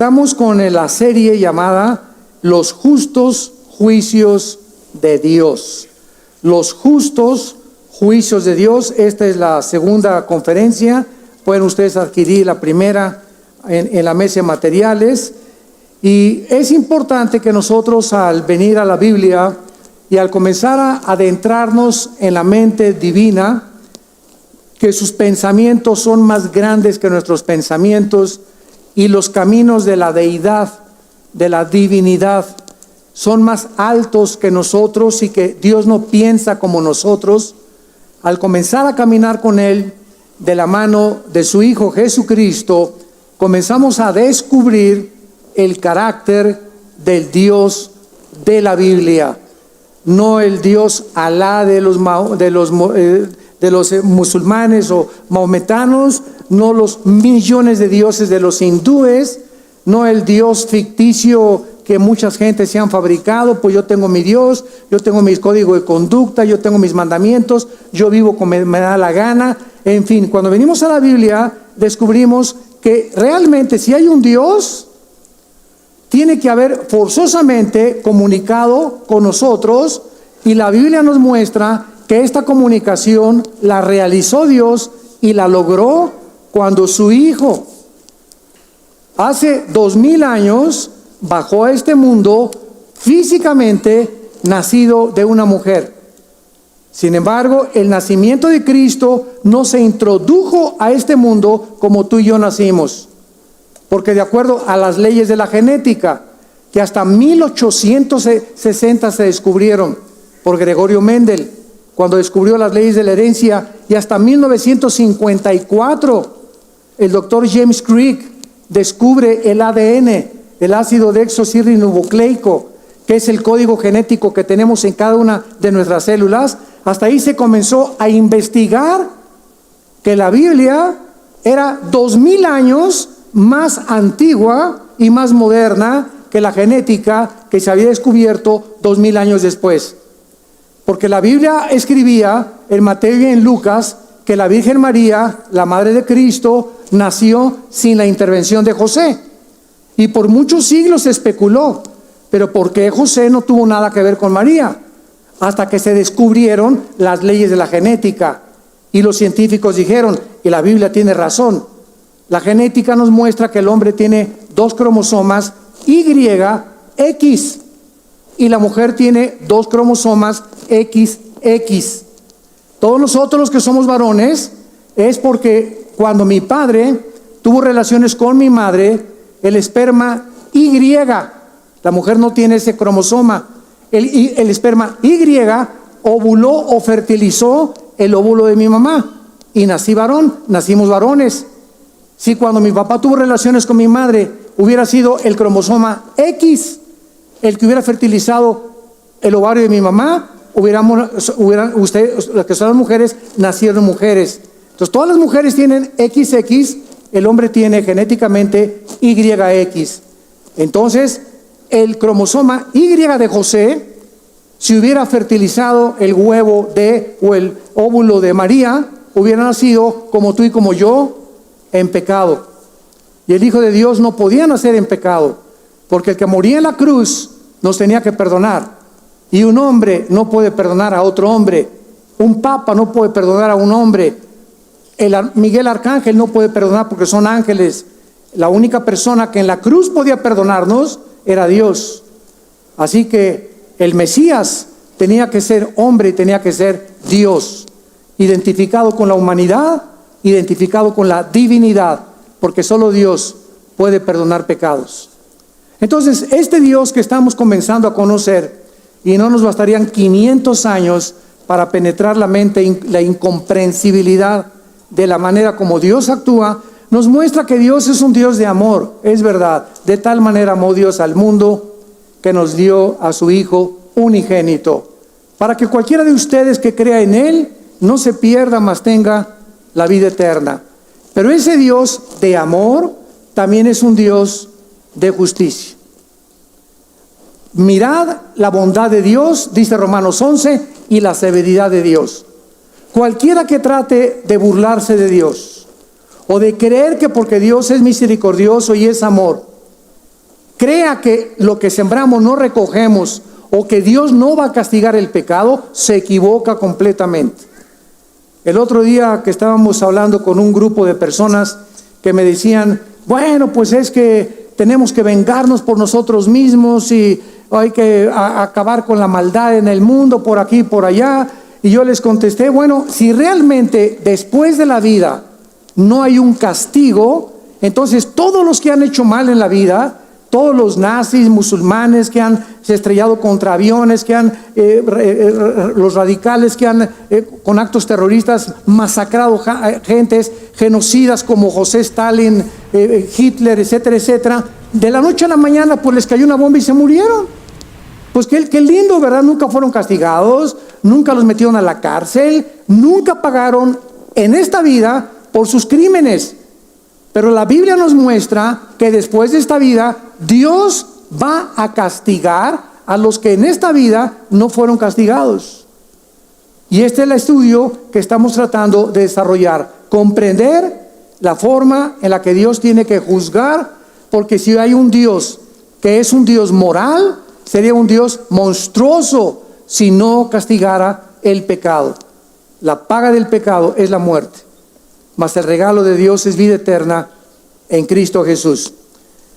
Estamos con la serie llamada Los justos juicios de Dios. Los justos juicios de Dios. Esta es la segunda conferencia. Pueden ustedes adquirir la primera en la mesa de materiales. Y es importante que nosotros, al venir a la Biblia y al comenzar a adentrarnos en la mente divina, que sus pensamientos son más grandes que nuestros pensamientos, y los caminos de la deidad, de la divinidad, son más altos que nosotros, y que Dios no piensa como nosotros. Al comenzar a caminar con Él de la mano de su Hijo Jesucristo, comenzamos a descubrir el carácter del Dios de la Biblia, no el Dios Alá de los musulmanes o maometanos, no los millones de dioses de los hindúes, no el Dios ficticio que muchas gentes se han fabricado. Pues yo tengo mi Dios, yo tengo mis códigos de conducta, yo tengo mis mandamientos, yo vivo como me da la gana. En fin, cuando venimos a la Biblia, descubrimos que realmente si hay un Dios, tiene que haber forzosamente comunicado con nosotros, y la Biblia nos muestra que esta comunicación la realizó Dios y la logró cuando su Hijo, hace 2000 años, bajó a este mundo físicamente nacido de una mujer. Sin embargo, el nacimiento de Cristo no se introdujo a este mundo como tú y yo nacimos, porque de acuerdo a las leyes de la genética, que hasta 1860 se descubrieron por Gregorio Mendel, cuando descubrió las leyes de la herencia, y hasta 1954 el doctor James Crick descubre el ADN, el ácido desoxirribonucleico, que es el código genético que tenemos en cada una de nuestras células. Hasta ahí se comenzó a investigar que la Biblia era 2000 años más antigua y más moderna que la genética que se había descubierto 2000 años después. Porque la Biblia escribía en Mateo y en Lucas que la Virgen María, la Madre de Cristo, nació sin la intervención de José. Y por muchos siglos se especuló, pero ¿por qué José no tuvo nada que ver con María? Hasta que se descubrieron las leyes de la genética. Y los científicos dijeron, y la Biblia tiene razón, la genética nos muestra que el hombre tiene 2 cromosomas YX, y la mujer tiene 2 cromosomas XX. Todos nosotros los que somos varones, es porque cuando mi padre tuvo relaciones con mi madre, el esperma Y, la mujer no tiene ese cromosoma, el esperma Y ovuló o fertilizó el óvulo de mi mamá, y nací varón, nacimos varones. Si cuando mi papá tuvo relaciones con mi madre hubiera sido el cromosoma X el que hubiera fertilizado el ovario de mi mamá, ustedes, las que son las mujeres, nacieron mujeres. Entonces todas las mujeres tienen XX, el hombre tiene genéticamente YX. Entonces el cromosoma Y de José, si hubiera fertilizado el huevo o el óvulo de María, hubiera nacido como tú y como yo, en pecado. Y el Hijo de Dios no podía nacer en pecado, porque el que moría en la cruz nos tenía que perdonar. Y un hombre no puede perdonar a otro hombre. Un papa no puede perdonar a un hombre. Miguel Arcángel no puede perdonar porque son ángeles. La única persona que en la cruz podía perdonarnos era Dios. Así que el Mesías tenía que ser hombre y tenía que ser Dios, identificado con la humanidad, identificado con la divinidad, porque solo Dios puede perdonar pecados. Entonces, este Dios que estamos comenzando a conocer, y no nos bastarían 500 años para penetrar la mente, la incomprensibilidad de la manera como Dios actúa, nos muestra que Dios es un Dios de amor. Es verdad, de tal manera amó Dios al mundo que nos dio a su Hijo unigénito, para que cualquiera de ustedes que crea en Él no se pierda, mas tenga la vida eterna. Pero ese Dios de amor también es un Dios de justicia. Mirad la bondad de Dios, dice Romanos 11, y la severidad de Dios. Cualquiera que trate de burlarse de Dios, o de creer que porque Dios es misericordioso y es amor, crea que lo que sembramos no recogemos o que Dios no va a castigar el pecado, se equivoca completamente. El otro día que estábamos hablando con un grupo de personas que me decían, bueno, pues es que tenemos que vengarnos por nosotros mismos y hay que acabar con la maldad en el mundo, por aquí y por allá. Y yo les contesté, bueno, si realmente después de la vida no hay un castigo, entonces todos los que han hecho mal en la vida, todos los nazis, musulmanes que han se estrellado contra aviones, que han los radicales que han con actos terroristas masacrado gentes, genocidas como José Stalin, Hitler, etcétera, etcétera, de la noche a la mañana pues les cayó una bomba y se murieron. Pues qué lindo, ¿verdad? Nunca fueron castigados, nunca los metieron a la cárcel, nunca pagaron en esta vida por sus crímenes. Pero la Biblia nos muestra que después de esta vida, Dios va a castigar a los que en esta vida no fueron castigados. Y este es el estudio que estamos tratando de desarrollar, comprender la forma en la que Dios tiene que juzgar, porque si hay un Dios que es un Dios moral, sería un Dios monstruoso si no castigara el pecado. La paga del pecado es la muerte, mas el regalo de Dios es vida eterna en Cristo Jesús.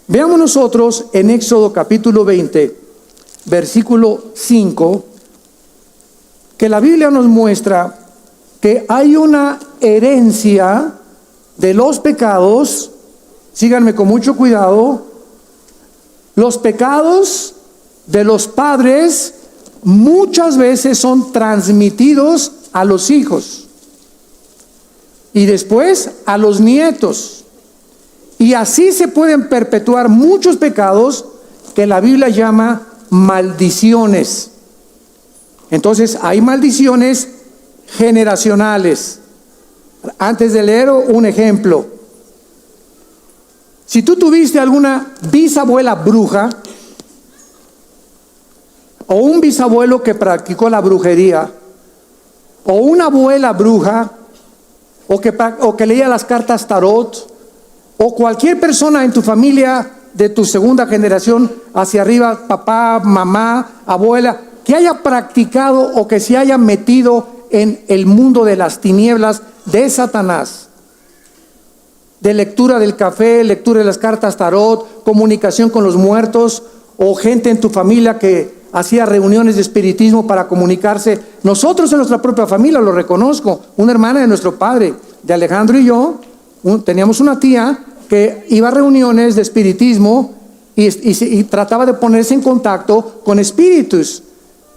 Veamos nosotros en Éxodo capítulo 20, versículo 5, que la Biblia nos muestra que hay una herencia de los pecados. Síganme con mucho cuidado. Los pecados de los padres muchas veces son transmitidos a los hijos y después a los nietos. Y así se pueden perpetuar muchos pecados que la Biblia llama maldiciones. Entonces hay maldiciones generacionales. Antes de leer un ejemplo, si tú tuviste alguna bisabuela bruja o un bisabuelo que practicó la brujería o una abuela bruja o que leía las cartas tarot, o cualquier persona en tu familia de tu segunda generación hacia arriba, papá, mamá, abuela, que haya practicado o que se haya metido en el mundo de las tinieblas de Satanás, de lectura del café, lectura de las cartas tarot, comunicación con los muertos, o gente en tu familia que hacía reuniones de espiritismo para comunicarse. Nosotros en nuestra propia familia, lo reconozco, una hermana de nuestro padre, de Alejandro y yo, teníamos una tía que iba a reuniones de espiritismo y trataba de ponerse en contacto con espíritus.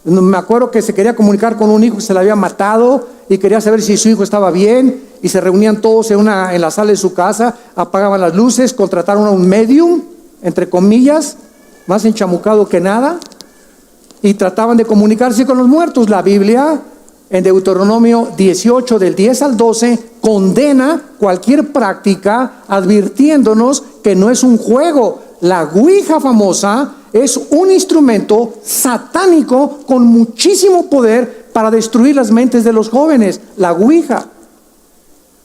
Me acuerdo que se quería comunicar con un hijo que se le había matado y quería saber si su hijo estaba bien, y se reunían todos en la sala de su casa, apagaban las luces, contrataron a un medium, entre comillas, más enchamucado que nada, y trataban de comunicarse con los muertos. La Biblia en Deuteronomio 18 del 10 al 12 condena cualquier práctica, advirtiéndonos que no es un juego. La ouija famosa es un instrumento satánico con muchísimo poder para destruir las mentes de los jóvenes. La ouija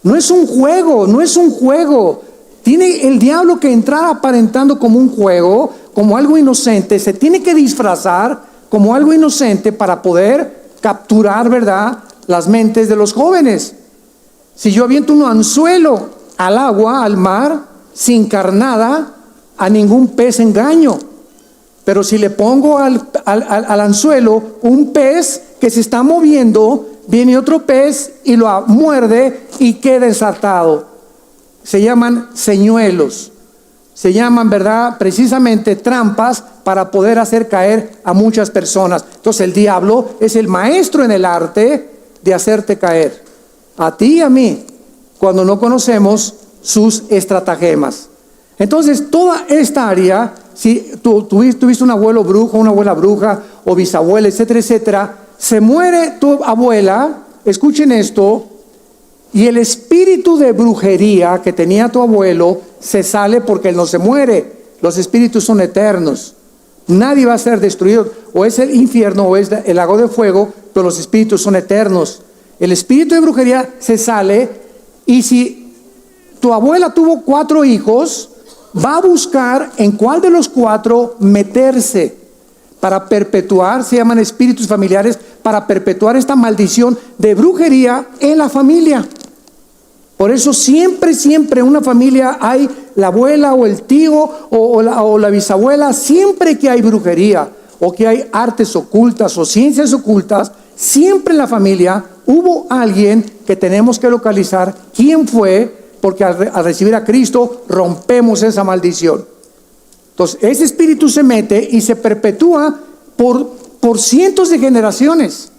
no es un juego, no es un juego. Tiene el diablo que entrar aparentando como un juego, como algo inocente. Se tiene que disfrazar como algo inocente para poder capturar, ¿verdad?, las mentes de los jóvenes. Si yo aviento un anzuelo al agua, al mar, sin carnada, a ningún pez engaño. Pero si le pongo al anzuelo un pez que se está moviendo, viene otro pez y lo muerde y queda ensartado. Se llaman señuelos. Se llaman, ¿verdad?, precisamente trampas para poder hacer caer a muchas personas. Entonces el diablo es el maestro en el arte de hacerte caer, a ti y a mí, cuando no conocemos sus estratagemas. Entonces toda esta área, si tú tuviste un abuelo brujo, una abuela bruja o bisabuela, etcétera, etcétera, se muere tu abuela, escuchen esto, y el espíritu de brujería que tenía tu abuelo se sale porque él no se muere. Los espíritus son eternos. Nadie va a ser destruido. O es el infierno o es el lago de fuego, pero los espíritus son eternos. El espíritu de brujería se sale, y si tu abuela tuvo 4 hijos, va a buscar en cuál de los cuatro meterse para perpetuar, se llaman espíritus familiares, para perpetuar esta maldición de brujería en la familia. Por eso siempre en una familia hay la abuela o el tío o la bisabuela, siempre que hay brujería o que hay artes ocultas o ciencias ocultas, siempre en la familia hubo alguien que tenemos que localizar quién fue, porque al recibir a Cristo rompemos esa maldición. Entonces ese espíritu se mete y se perpetúa por cientos de generaciones.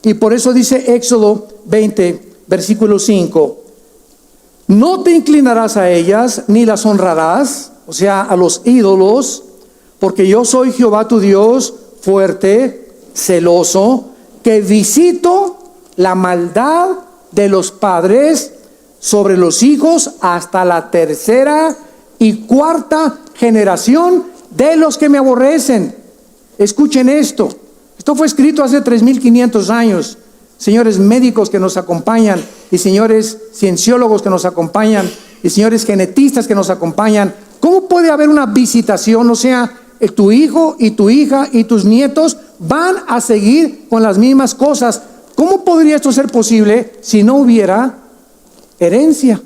Y por eso dice Éxodo 20, versículo 5: no te inclinarás a ellas, ni las honrarás, o sea, a los ídolos, porque yo soy Jehová tu Dios, fuerte, celoso, que visito la maldad de los padres sobre los hijos hasta la tercera y cuarta generación de los que me aborrecen. Escuchen esto. Esto fue escrito hace 3500 años. Señores médicos que nos acompañan, y señores cienciólogos que nos acompañan, y señores genetistas que nos acompañan, ¿cómo puede haber una visitación? O sea, tu hijo y tu hija y tus nietos van a seguir con las mismas cosas. ¿Cómo podría esto ser posible si no hubiera herencia?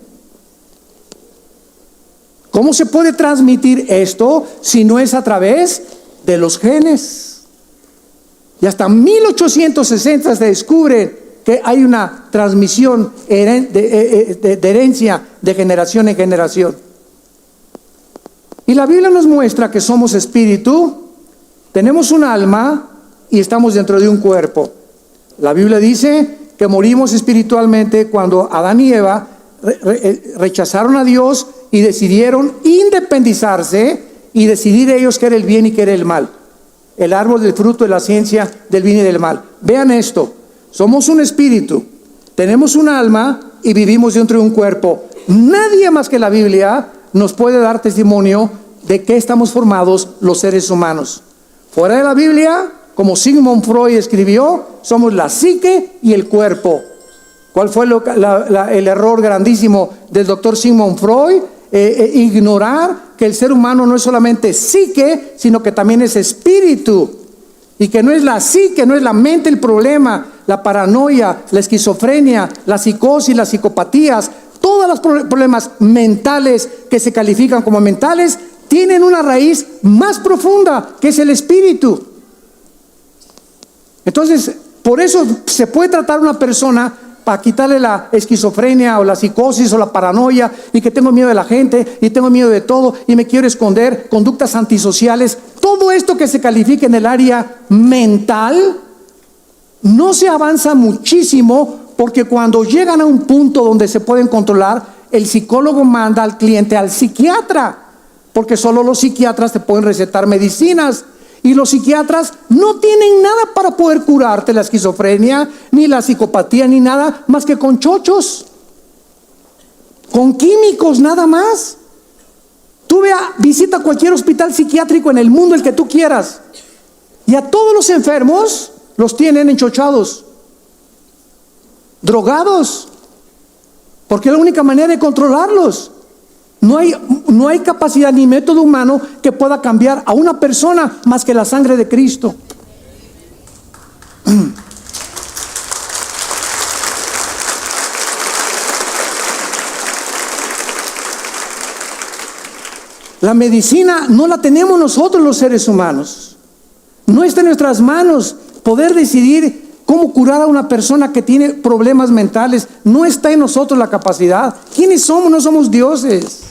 ¿Cómo se puede transmitir esto si no es a través de los genes? Y hasta 1860 se descubre que hay una transmisión de herencia de generación en generación. Y la Biblia nos muestra que somos espíritu, tenemos un alma y estamos dentro de un cuerpo. La Biblia dice que morimos espiritualmente cuando Adán y Eva rechazaron a Dios y decidieron independizarse y decidir ellos qué era el bien y qué era el mal. El árbol del fruto de la ciencia del bien y del mal. Vean esto: somos un espíritu, tenemos un alma y vivimos dentro de un cuerpo. Nadie más que la Biblia nos puede dar testimonio de qué estamos formados los seres humanos. Fuera de la Biblia, como Sigmund Freud escribió, somos la psique y el cuerpo. ¿Cuál fue el error grandísimo del doctor Sigmund Freud? Ignorar que el ser humano no es solamente psique, sino que también es espíritu, y que no es la psique, no es la mente el problema, la paranoia, la esquizofrenia, la psicosis, las psicopatías, todos los problemas mentales que se califican como mentales tienen una raíz más profunda, que es el espíritu. Entonces, por eso se puede tratar a una persona para quitarle la esquizofrenia o la psicosis o la paranoia, y que tengo miedo de la gente y tengo miedo de todo y me quiero esconder, conductas antisociales. Todo esto que se califica en el área mental no se avanza muchísimo, porque cuando llegan a un punto donde se pueden controlar, el psicólogo manda al cliente al psiquiatra, porque solo los psiquiatras te pueden recetar medicinas. Y los psiquiatras no tienen nada para poder curarte la esquizofrenia, ni la psicopatía, ni nada más que con chochos, con químicos, nada más. Tú visita cualquier hospital psiquiátrico en el mundo, el que tú quieras, y a todos los enfermos los tienen enchochados, drogados, porque es la única manera de controlarlos. No hay capacidad ni método humano que pueda cambiar a una persona más que la sangre de Cristo. La medicina no la tenemos nosotros los seres humanos. No está en nuestras manos poder decidir cómo curar a una persona que tiene problemas mentales. No está en nosotros la capacidad. ¿Quiénes somos? No somos dioses.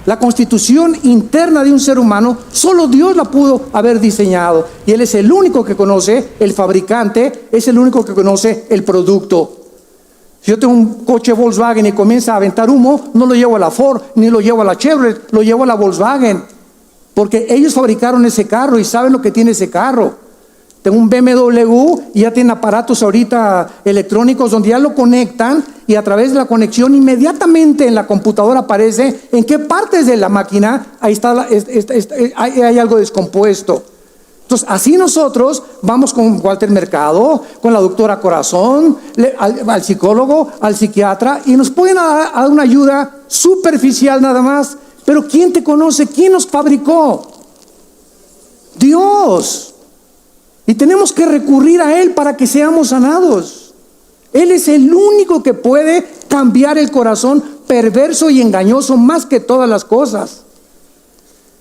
La constitución interna de un ser humano, solo Dios la pudo haber diseñado. Y Él es el único que conoce, el fabricante, es el único que conoce el producto. Si yo tengo un coche Volkswagen y comienza a aventar humo, no lo llevo a la Ford, ni lo llevo a la Chevrolet, lo llevo a la Volkswagen. Porque ellos fabricaron ese carro y saben lo que tiene ese carro. Tengo un BMW y ya tienen aparatos ahorita electrónicos donde ya lo conectan, y a través de la conexión inmediatamente en la computadora aparece en qué partes de la máquina ahí está hay algo descompuesto. Entonces así nosotros vamos con Walter Mercado, con la doctora Corazón, al psicólogo, al psiquiatra, y nos pueden dar una ayuda superficial nada más, Pero ¿quién te conoce? ¿Quién nos fabricó? Dios. Y tenemos que recurrir a Él para que seamos sanados. Él es el único que puede cambiar el corazón perverso y engañoso más que todas las cosas.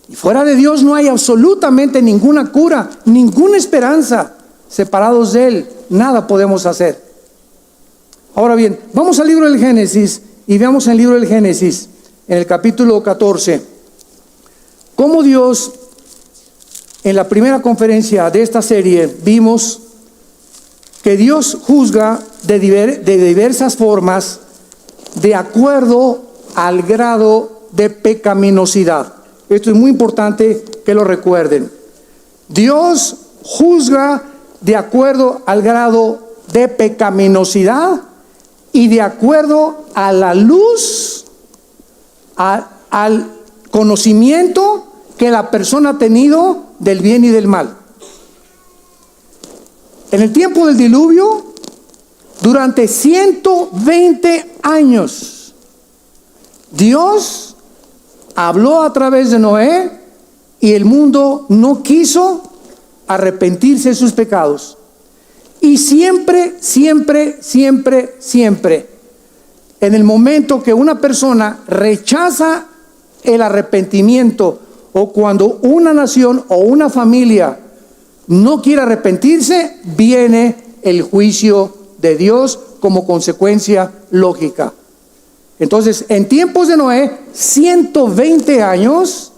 Y fuera de Dios no hay absolutamente ninguna cura, ninguna esperanza. Separados de Él, nada podemos hacer. Ahora bien, vamos al libro del Génesis y veamos en el libro del Génesis, en el capítulo 14, cómo Dios, en la primera conferencia de esta serie, vimos que Dios juzga de diversas formas de acuerdo al grado de pecaminosidad. Esto es muy importante que lo recuerden. Dios juzga de acuerdo al grado de pecaminosidad y de acuerdo a la luz, al conocimiento que la persona ha tenido del bien y del mal. En el tiempo del diluvio, durante 120 años, Dios habló a través de Noé y el mundo no quiso arrepentirse de sus pecados. Y siempre, en el momento que una persona rechaza el arrepentimiento, o cuando una nación o una familia no quiere arrepentirse, viene el juicio de Dios como consecuencia lógica. Entonces, en tiempos de Noé, 120 años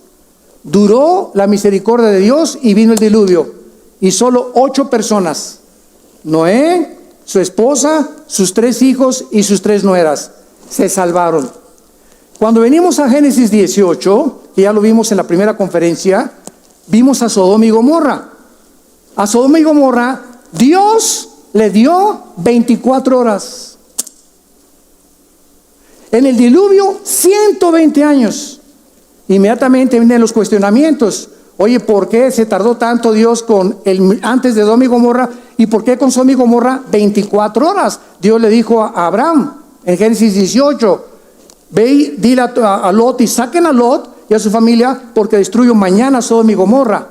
duró la misericordia de Dios y vino el diluvio. Y solo 8 personas, Noé, su esposa, sus 3 hijos y sus 3 nueras, se salvaron. Cuando venimos a Génesis 18, que ya lo vimos en la primera conferencia, vimos a Sodoma y Gomorra. A Sodoma y Gomorra, Dios le dio 24 horas. En el diluvio, 120 años. Inmediatamente vienen los cuestionamientos. Oye, ¿por qué se tardó tanto Dios antes de Sodoma y Gomorra? ¿Y por qué con Sodoma y Gomorra 24 horas? Dios le dijo a Abraham en Génesis 18, ve y dile a Lot y saquen a Lot y a su familia porque destruyo mañana Sodoma y Gomorra.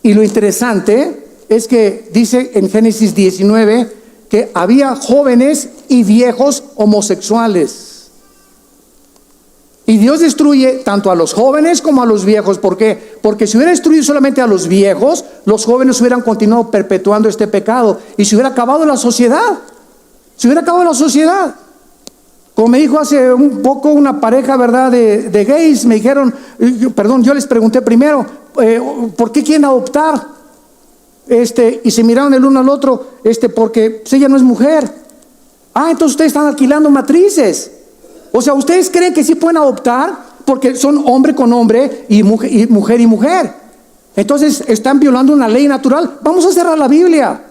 Y lo interesante es que dice en Génesis 19 que había jóvenes y viejos homosexuales. Y Dios destruye tanto a los jóvenes como a los viejos. ¿Por qué? Porque si hubiera destruido solamente a los viejos, los jóvenes hubieran continuado perpetuando este pecado y se hubiera acabado la sociedad. Se hubiera acabado la sociedad. Como me dijo hace un poco una pareja, ¿verdad?, de gays, me dijeron, yo les pregunté primero, ¿por qué quieren adoptar? Y se miraron el uno al otro, porque pues ella no es mujer. Entonces ustedes están alquilando matrices. O sea, ¿ustedes creen que sí pueden adoptar? Porque son hombre con hombre y mujer y mujer. Entonces están violando una ley natural. Vamos a cerrar la Biblia.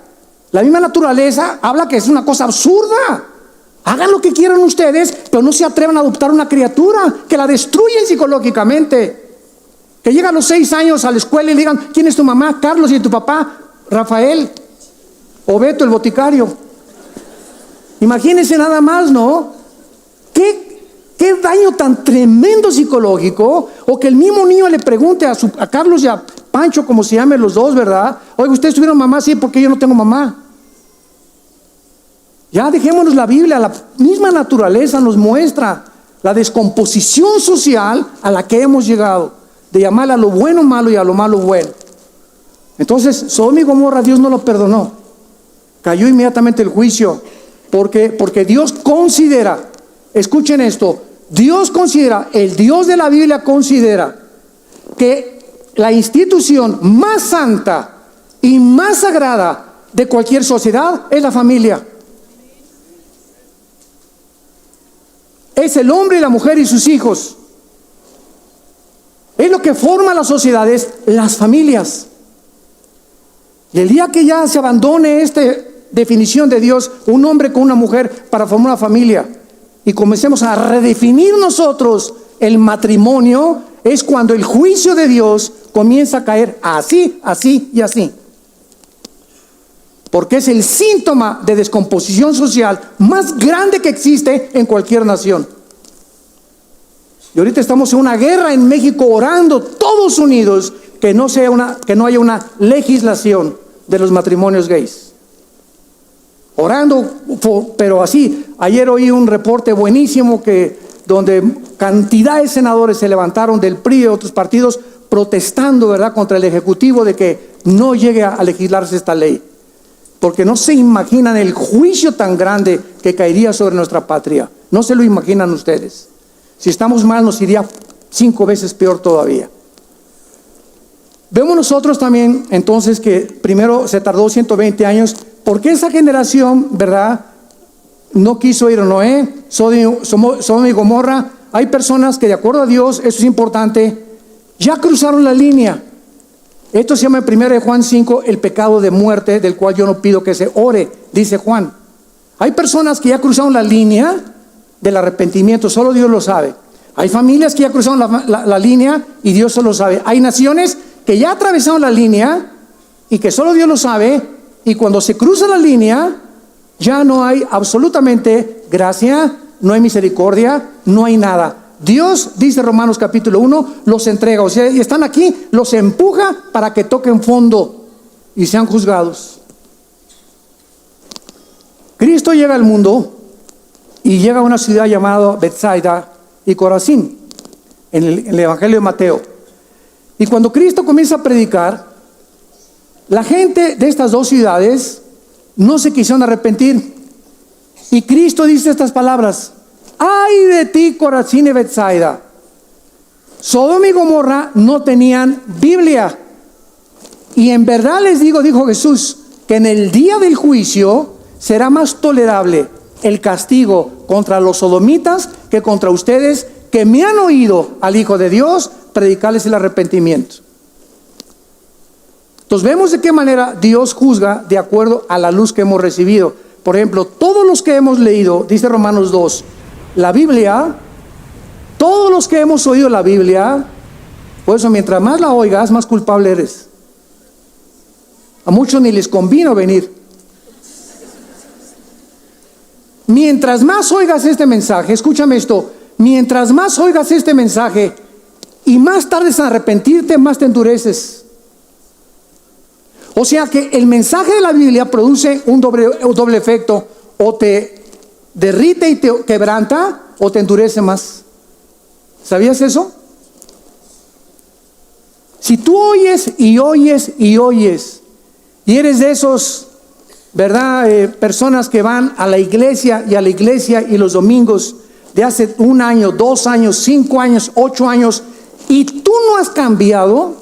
La misma naturaleza habla que es una cosa absurda. Hagan lo que quieran ustedes, pero no se atrevan a adoptar una criatura que la destruyen psicológicamente. Que llega a los 6 años a la escuela y le digan, ¿quién es tu mamá? Carlos. ¿Y tu papá? Rafael. O Beto, el boticario. Imagínense nada más, ¿no? ¿Qué daño tan tremendo psicológico? O que el mismo niño le pregunte a Carlos y a Pancho, como se llamen los dos, ¿verdad? Oye, ¿ustedes tuvieron mamá? Sí, porque yo no tengo mamá. Ya dejémonos la Biblia. La misma naturaleza nos muestra la descomposición social a la que hemos llegado, de llamarle a lo bueno malo y a lo malo bueno. Entonces, Sodoma y Gomorra Dios no lo perdonó. Cayó inmediatamente el juicio, porque Dios considera, escuchen esto, Dios considera, el Dios de la Biblia considera que la institución más santa y más sagrada de cualquier sociedad es la familia. Es el hombre y la mujer y sus hijos. Es lo que forma las sociedades, las familias. Y el día que ya se abandone esta definición de Dios, un hombre con una mujer para formar una familia, y comencemos a redefinir nosotros el matrimonio, es cuando el juicio de Dios comienza a caer así, así y así. Porque es el síntoma de descomposición social más grande que existe en cualquier nación. Y ahorita estamos en una guerra en México orando todos unidos que no haya una legislación de los matrimonios gays. Orando, pero así. Ayer oí un reporte buenísimo donde cantidad de senadores se levantaron del PRI y de otros partidos protestando, ¿verdad?, contra el Ejecutivo de que no llegue a legislarse esta ley. Porque no se imaginan el juicio tan grande que caería sobre nuestra patria. No se lo imaginan ustedes. Si estamos mal, nos iría 5 veces peor todavía. Vemos nosotros también entonces que primero se tardó 120 años, porque esa generación, ¿verdad?, no quiso ir a Noé, Sodoma y Gomorra. Hay personas que, de acuerdo a Dios, eso es importante, ya cruzaron la línea. Esto se llama en 1 Juan 5 el pecado de muerte, del cual yo no pido que se ore, dice Juan. Hay personas que ya cruzaron la línea del arrepentimiento, solo Dios lo sabe. Hay familias que ya cruzaron la línea y Dios solo lo sabe. Hay naciones que ya atravesaron la línea y que solo Dios lo sabe, y cuando se cruza la línea ya no hay absolutamente gracia, no hay misericordia, no hay nada. Dios, dice Romanos capítulo 1, los entrega, o sea, y están aquí, los empuja para que toquen fondo y sean juzgados. Cristo llega al mundo y llega a una ciudad llamada Betsaida y Corazín, en el Evangelio de Mateo. Y cuando Cristo comienza a predicar, la gente de estas dos ciudades no se quisieron arrepentir. Y Cristo dice estas palabras: ay de ti, Corazín y Betsaida. Sodoma y Gomorra no tenían Biblia. Y en verdad les digo, dijo Jesús, que en el día del juicio será más tolerable el castigo contra los sodomitas que contra ustedes, que me han oído al Hijo de Dios predicarles el arrepentimiento. Entonces vemos de qué manera Dios juzga de acuerdo a la luz que hemos recibido. Por ejemplo, todos los que hemos leído, dice Romanos 2, la Biblia, todos los que hemos oído la Biblia, por eso mientras más la oigas, más culpable eres. A muchos ni les convino venir. Mientras más oigas este mensaje, escúchame esto, mientras más oigas este mensaje y más tardes en arrepentirte, más te endureces. O sea que el mensaje de la Biblia produce un doble efecto: o te derrite y te quebranta, o te endurece más. ¿Sabías eso? Si tú oyes y oyes y oyes, y eres de esos, ¿verdad?, personas que van a la iglesia y los domingos de hace 1 año, 2 años, 5 años, 8 años, y tú no has cambiado,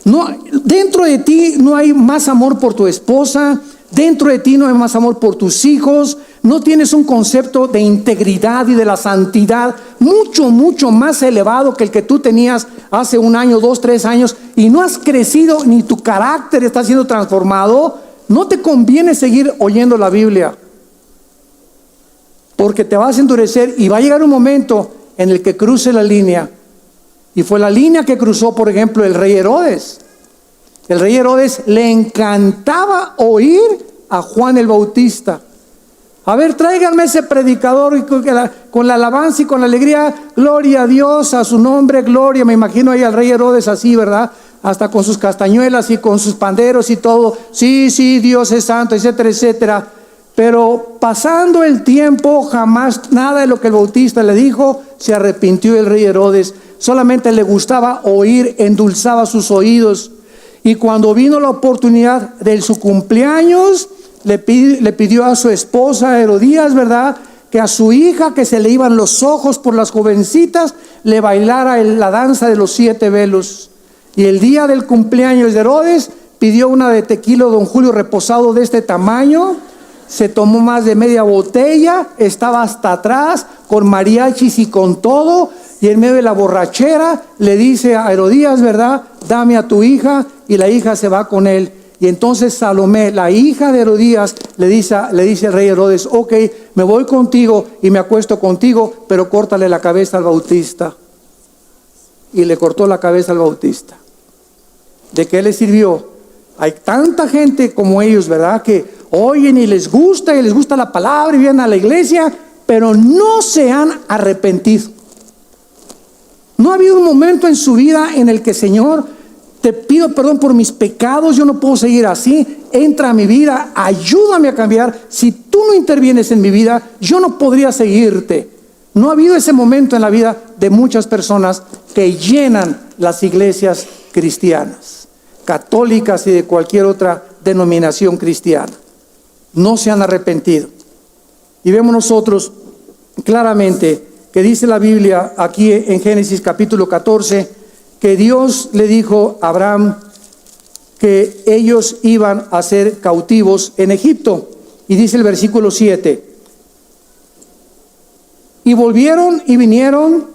no, dentro de ti no hay más amor por tu esposa, dentro de ti no hay más amor por tus hijos, no tienes un concepto de integridad y de la santidad mucho, mucho más elevado que el que tú tenías hace 1 año, 2, 3 años, y no has crecido ni tu carácter está siendo transformado, no te conviene seguir oyendo la Biblia, porque te vas a endurecer y va a llegar un momento en el que cruce la línea. Y fue la línea que cruzó, por ejemplo, el rey Herodes. El rey Herodes le encantaba oír a Juan el Bautista. A ver, tráiganme ese predicador y con la alabanza y con la alegría, gloria a Dios, a su nombre, gloria. Me imagino ahí al rey Herodes así, ¿verdad? Hasta con sus castañuelas y con sus panderos y todo. Sí, sí, Dios es santo, etcétera, etcétera. Pero pasando el tiempo, jamás nada de lo que el Bautista le dijo se arrepintió el rey Herodes. Solamente le gustaba oír, endulzaba sus oídos. Y cuando vino la oportunidad de su cumpleaños, le pidió a su esposa Herodías, ¿verdad?, que a su hija, que se le iban los ojos por las jovencitas, le bailara la danza de los 7 velos. Y el día del cumpleaños de Herodes, pidió una de tequila Don Julio reposado de este tamaño. Se tomó más de media botella, estaba hasta atrás, con mariachis y con todo. Y en medio de la borrachera le dice a Herodías, ¿verdad?, dame a tu hija, y la hija se va con él. Y entonces Salomé, la hija de Herodías, le dice al rey Herodes: ok, me voy contigo y me acuesto contigo, pero córtale la cabeza al Bautista. Y le cortó la cabeza al Bautista. ¿De qué le sirvió? Hay tanta gente como ellos, ¿verdad?, que oyen y les gusta la palabra y vienen a la iglesia, pero no se han arrepentido. No ha habido un momento en su vida en el que, Señor, te pido perdón por mis pecados, yo no puedo seguir así, entra a mi vida, ayúdame a cambiar. Si tú no intervienes en mi vida, yo no podría seguirte. No ha habido ese momento en la vida de muchas personas que llenan las iglesias cristianas, católicas y de cualquier otra denominación cristiana. No se han arrepentido. Y vemos nosotros claramente que dice la Biblia aquí en Génesis capítulo 14, que Dios le dijo a Abraham que ellos iban a ser cautivos en Egipto. Y dice el versículo 7, y volvieron y vinieron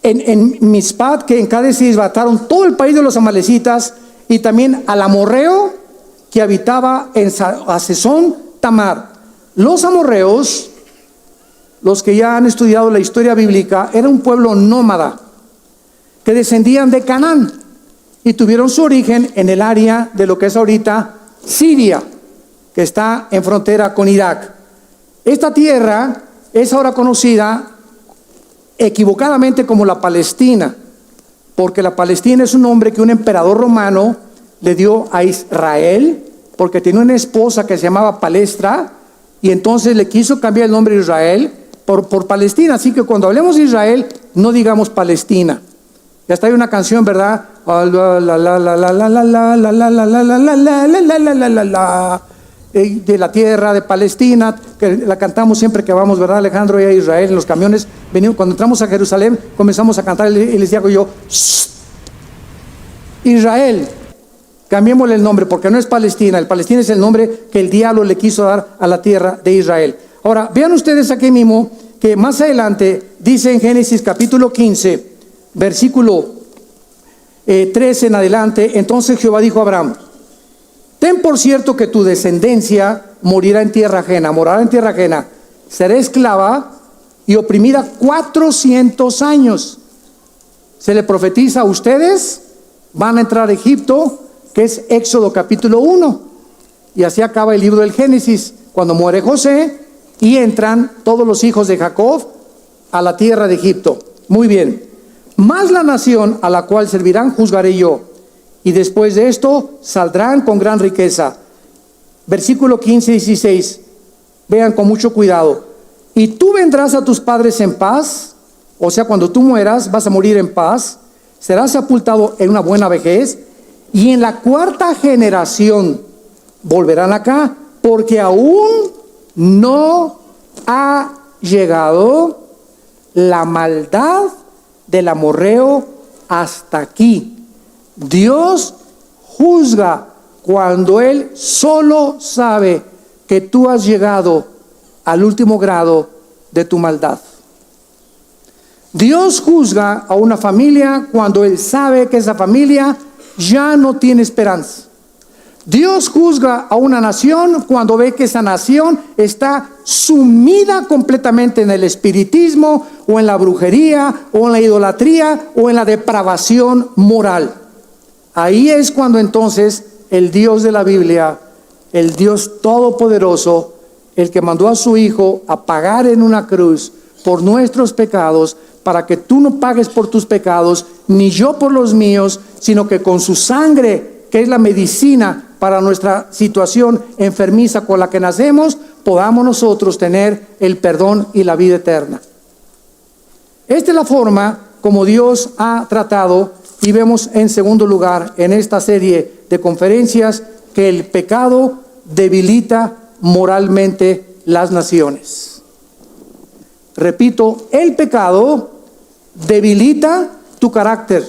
en Mispat, que en Cades, y desbataron todo el país de los amalecitas, y también al amorreo que habitaba en Hasezón Tamar. Los amorreos, los que ya han estudiado la historia bíblica, era un pueblo nómada que descendían de Canaán y tuvieron su origen en el área de lo que es ahorita Siria, que está en frontera con Irak. Esta tierra es ahora conocida equivocadamente como la Palestina, porque la Palestina es un nombre que un emperador romano le dio a Israel, porque tenía una esposa que se llamaba Palestra, y entonces le quiso cambiar el nombre de Israel por Palestina. Así que cuando hablemos de Israel, no digamos Palestina. Ya está, hay una canción, ¿verdad? De la tierra de Palestina, que la cantamos siempre que vamos, ¿verdad, Alejandro? Y a Israel en los camiones, venimos, cuando entramos a Jerusalén comenzamos a cantar y les digo yo, Israel, cambiémosle el nombre, porque no es Palestina. El Palestina es el nombre que el diablo le quiso dar a la tierra de Israel. Ahora, vean ustedes aquí mismo que más adelante dice en Génesis capítulo 15, versículo 13 en adelante, entonces Jehová dijo a Abraham, ten por cierto que tu descendencia morirá en tierra ajena, morará en tierra ajena, será esclava y oprimida 400 años. Se le profetiza a ustedes, van a entrar a Egipto, que es Éxodo capítulo 1. Y así acaba el libro del Génesis, cuando muere José y entran todos los hijos de Jacob a la tierra de Egipto. Muy bien. Más la nación a la cual servirán juzgaré yo, y después de esto saldrán con gran riqueza. Versículo 15 y 16. Vean con mucho cuidado. Y tú vendrás a tus padres en paz, o sea, cuando tú mueras vas a morir en paz, serás sepultado en una buena vejez, y en la cuarta generación volverán acá, porque aún no ha llegado la maldad del amorreo hasta aquí. Dios juzga cuando Él solo sabe que tú has llegado al último grado de tu maldad. Dios juzga a una familia cuando Él sabe que esa familia ya no tiene esperanza. Dios juzga a una nación cuando ve que esa nación está sumida completamente en el espiritismo, o en la brujería, o en la idolatría, o en la depravación moral. Ahí es cuando entonces el Dios de la Biblia, el Dios todopoderoso, el que mandó a su Hijo a pagar en una cruz por nuestros pecados, para que tú no pagues por tus pecados, ni yo por los míos, sino que con su sangre, que es la medicina para nuestra situación enfermiza con la que nacemos, podamos nosotros tener el perdón y la vida eterna. Esta es la forma como Dios ha tratado, y vemos en segundo lugar en esta serie de conferencias que el pecado debilita moralmente las naciones. Repito, el pecado debilita tu carácter.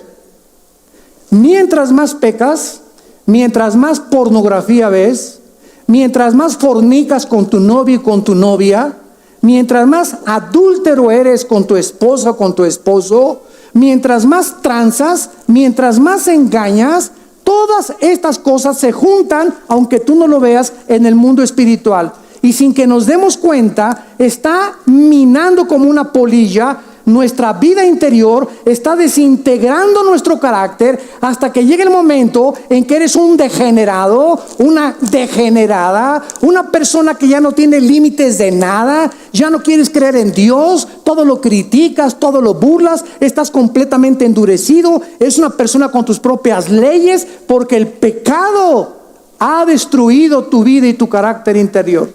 Mientras más pecas, mientras más pornografía ves, mientras más fornicas con tu novio y con tu novia, mientras más adúltero eres con tu esposa o con tu esposo, mientras más tranzas, mientras más engañas, todas estas cosas se juntan, aunque tú no lo veas, en el mundo espiritual. Y sin que nos demos cuenta, está minando como una polilla nuestra vida interior está desintegrando nuestro carácter hasta que llegue el momento en que eres un degenerado, una degenerada, una persona que ya no tiene límites de nada, ya no quieres creer en Dios, todo lo criticas, todo lo burlas, estás completamente endurecido, es una persona con tus propias leyes, porque el pecado ha destruido tu vida y tu carácter interior.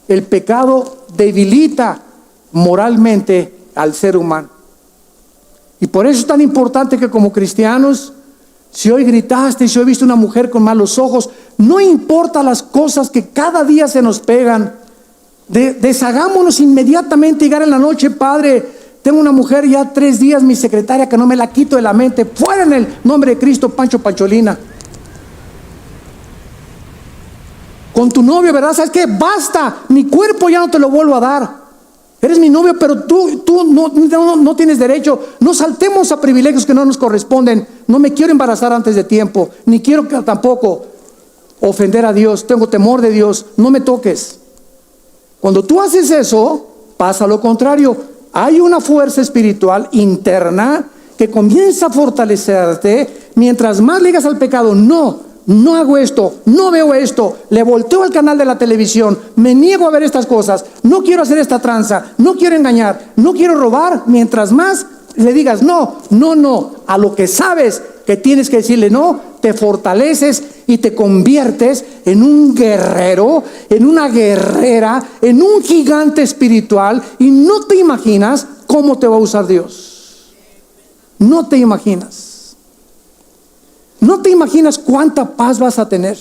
El pecado debilita moralmente al ser humano. Y por eso es tan importante que como cristianos, si hoy gritaste, si hoy viste una mujer con malos ojos, no importa las cosas que cada día se nos pegan, deshagámonos inmediatamente. Llegar en la noche: Padre, tengo una mujer ya 3 días, mi secretaria, que no me la quito de la mente, fuera en el nombre de Cristo, Pancho, Pancholina. Con tu novio, ¿verdad? ¿Sabes qué? Basta, mi cuerpo ya no te lo vuelvo a dar. Eres mi novio, pero tú no tienes derecho. No saltemos a privilegios que no nos corresponden. No me quiero embarazar antes de tiempo, ni quiero tampoco ofender a Dios. Tengo temor de Dios, no me toques. Cuando tú haces eso, pasa lo contrario. Hay una fuerza espiritual interna que comienza a fortalecerte. Mientras más ligas al pecado: no hago esto, no veo esto, le volteo al canal de la televisión, me niego a ver estas cosas, no quiero hacer esta tranza, no quiero engañar, no quiero robar. Mientras más le digas no a lo que sabes que tienes que decirle no, te fortaleces y te conviertes en un guerrero, en una guerrera, en un gigante espiritual, y no te imaginas cómo te va a usar Dios. No te imaginas. No te imaginas cuánta paz vas a tener.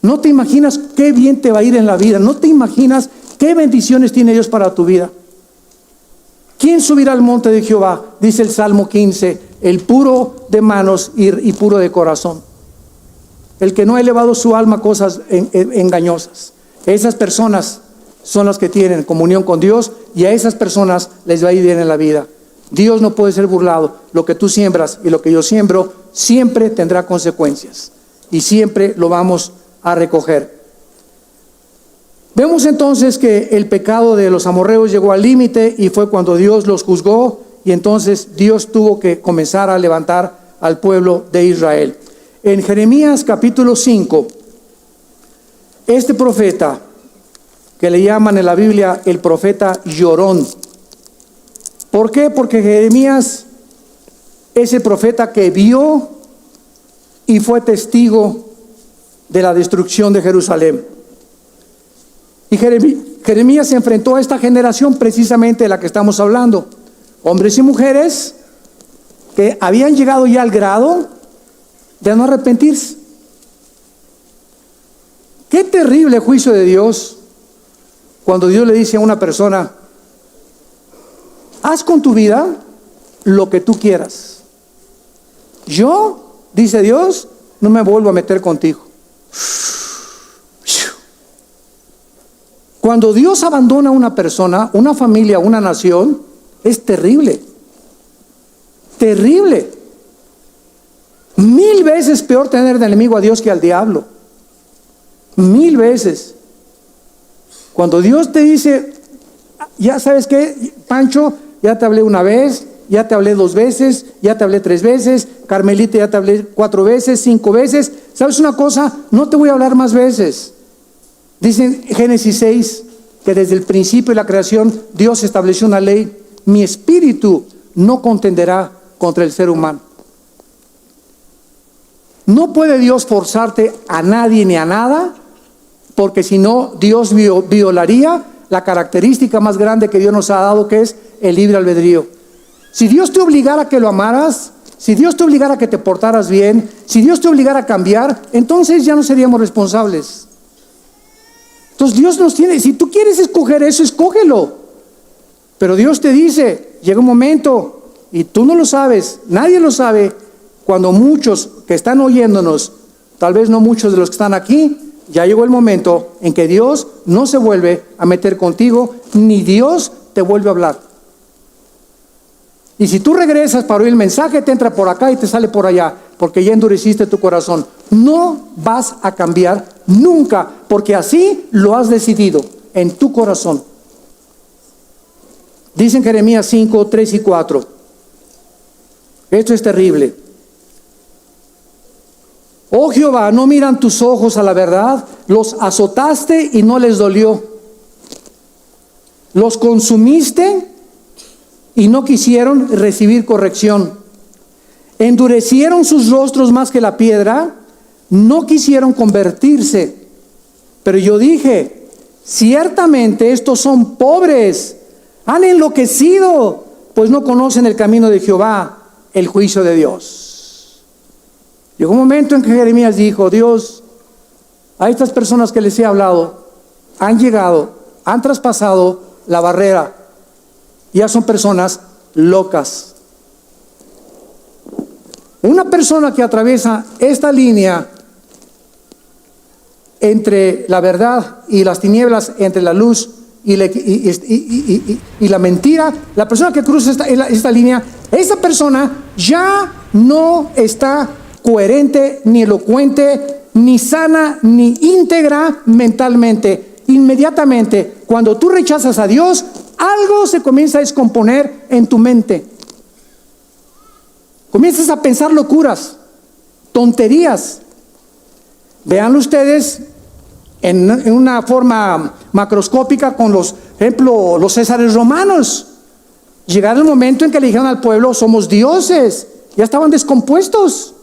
No te imaginas qué bien te va a ir en la vida. No te imaginas qué bendiciones tiene Dios para tu vida. ¿Quién subirá al monte de Jehová? Dice el Salmo 15: el puro de manos y puro de corazón. El que no ha elevado su alma a cosas engañosas. Esas personas son las que tienen comunión con Dios, y a esas personas les va a ir bien en la vida. Dios no puede ser burlado. Lo que tú siembras y lo que yo siembro siempre tendrá consecuencias, y siempre lo vamos a recoger. Vemos entonces que el pecado de los amorreos llegó al límite, y fue cuando Dios los juzgó, y entonces Dios tuvo que comenzar a levantar al pueblo de Israel. En Jeremías capítulo 5, este profeta, que le llaman en la Biblia el profeta llorón. ¿Por qué? Porque Jeremías es el profeta que vio y fue testigo de la destrucción de Jerusalén. Y Jeremías se enfrentó a esta generación precisamente de la que estamos hablando. Hombres y mujeres que habían llegado ya al grado de no arrepentirse. Qué terrible juicio de Dios cuando Dios le dice a una persona: haz con tu vida lo que tú quieras. Yo, dice Dios, no me vuelvo a meter contigo. Cuando Dios abandona a una persona, una familia, una nación, es terrible. Terrible. 1000 veces peor tener de enemigo a Dios que al diablo. 1000 veces. Cuando Dios te dice: ya sabes qué, Pancho, ya te hablé una vez, ya te hablé 2 veces, ya te hablé 3 veces, Carmelita, ya te hablé 4 veces, 5 veces. ¿Sabes una cosa? No te voy a hablar más veces. Dice en Génesis 6 que desde el principio de la creación Dios estableció una ley: mi espíritu no contenderá contra el ser humano. No puede Dios forzarte a nadie ni a nada, porque si no, Dios violaría la característica más grande que Dios nos ha dado, que es el libre albedrío. Si Dios te obligara a que lo amaras, si Dios te obligara a que te portaras bien, si Dios te obligara a cambiar, entonces ya no seríamos responsables. Entonces Dios nos tiene, si tú quieres escoger eso, escógelo. Pero Dios te dice, llega un momento, y tú no lo sabes, nadie lo sabe, cuando muchos que están oyéndonos, tal vez no muchos de los que están aquí, ya llegó el momento en que Dios no se vuelve a meter contigo, ni Dios te vuelve a hablar. Y si tú regresas para oír el mensaje, te entra por acá y te sale por allá, porque ya endureciste tu corazón. No vas a cambiar nunca, porque así lo has decidido en tu corazón. Dicen Jeremías 5, 3 y 4. Esto es terrible. Oh Jehová, ¿no miran tus ojos a la verdad? Los azotaste y no les dolió. Los consumiste y no quisieron recibir corrección. Endurecieron sus rostros más que la piedra, no quisieron convertirse. Pero yo dije, ciertamente estos son pobres, han enloquecido, pues no conocen el camino de Jehová, el juicio de Dios. Llegó un momento en que Jeremías dijo, Dios, a estas personas que les he hablado, han llegado, han traspasado la barrera, ya son personas locas. Una persona que atraviesa esta línea entre la verdad y las tinieblas, entre la luz y la mentira, la persona que cruza esta línea, esa persona ya no está coherente, ni elocuente, ni sana, ni íntegra mentalmente. Inmediatamente, cuando tú rechazas a Dios, algo se comienza a descomponer en tu mente. Comienzas a pensar locuras, tonterías. Vean ustedes en una forma macroscópica con los césares romanos. Llegaron el momento en que le dijeron al pueblo, somos dioses. Ya estaban descompuestos.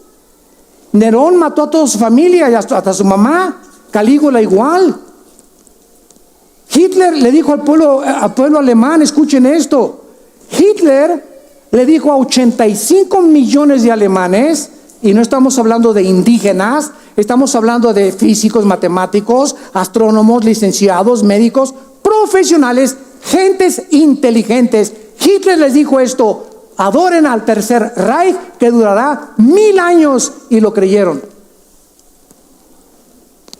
Nerón mató a toda su familia y hasta a su mamá. Calígula igual. Hitler le dijo al pueblo alemán, escuchen esto, Hitler le dijo a 85 millones de alemanes, y no estamos hablando de indígenas, estamos hablando de físicos, matemáticos, astrónomos, licenciados, médicos, profesionales, gentes inteligentes. Hitler les dijo esto, adoren al tercer Reich que durará 1000 años, y lo creyeron.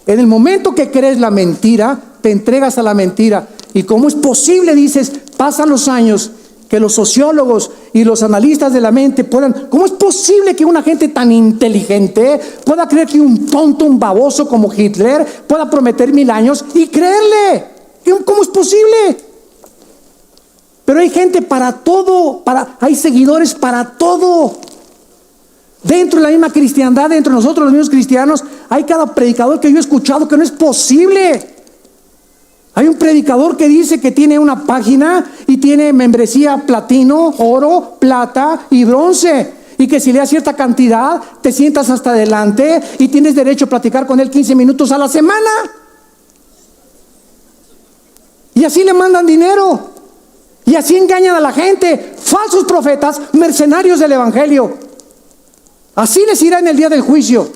En el momento que crees la mentira, te entregas a la mentira. ¿Y cómo es posible, dices, pasan los años, que los sociólogos y los analistas de la mente puedan, cómo es posible que una gente tan inteligente pueda creer que un tonto, un baboso como Hitler pueda prometer 1000 años y creerle? ¿Cómo es posible? Pero hay gente para todo, hay seguidores para todo. Dentro de la misma cristiandad, dentro de nosotros los mismos cristianos, hay cada predicador que yo he escuchado que no es posible. Hay un predicador que dice que tiene una página y tiene membresía platino, oro, plata y bronce, y que si le das cierta cantidad te sientas hasta adelante y tienes derecho a platicar con él 15 minutos a la semana. Y así le mandan dinero, y así engañan a la gente. Falsos profetas, mercenarios del evangelio. Así les irá en el día del juicio.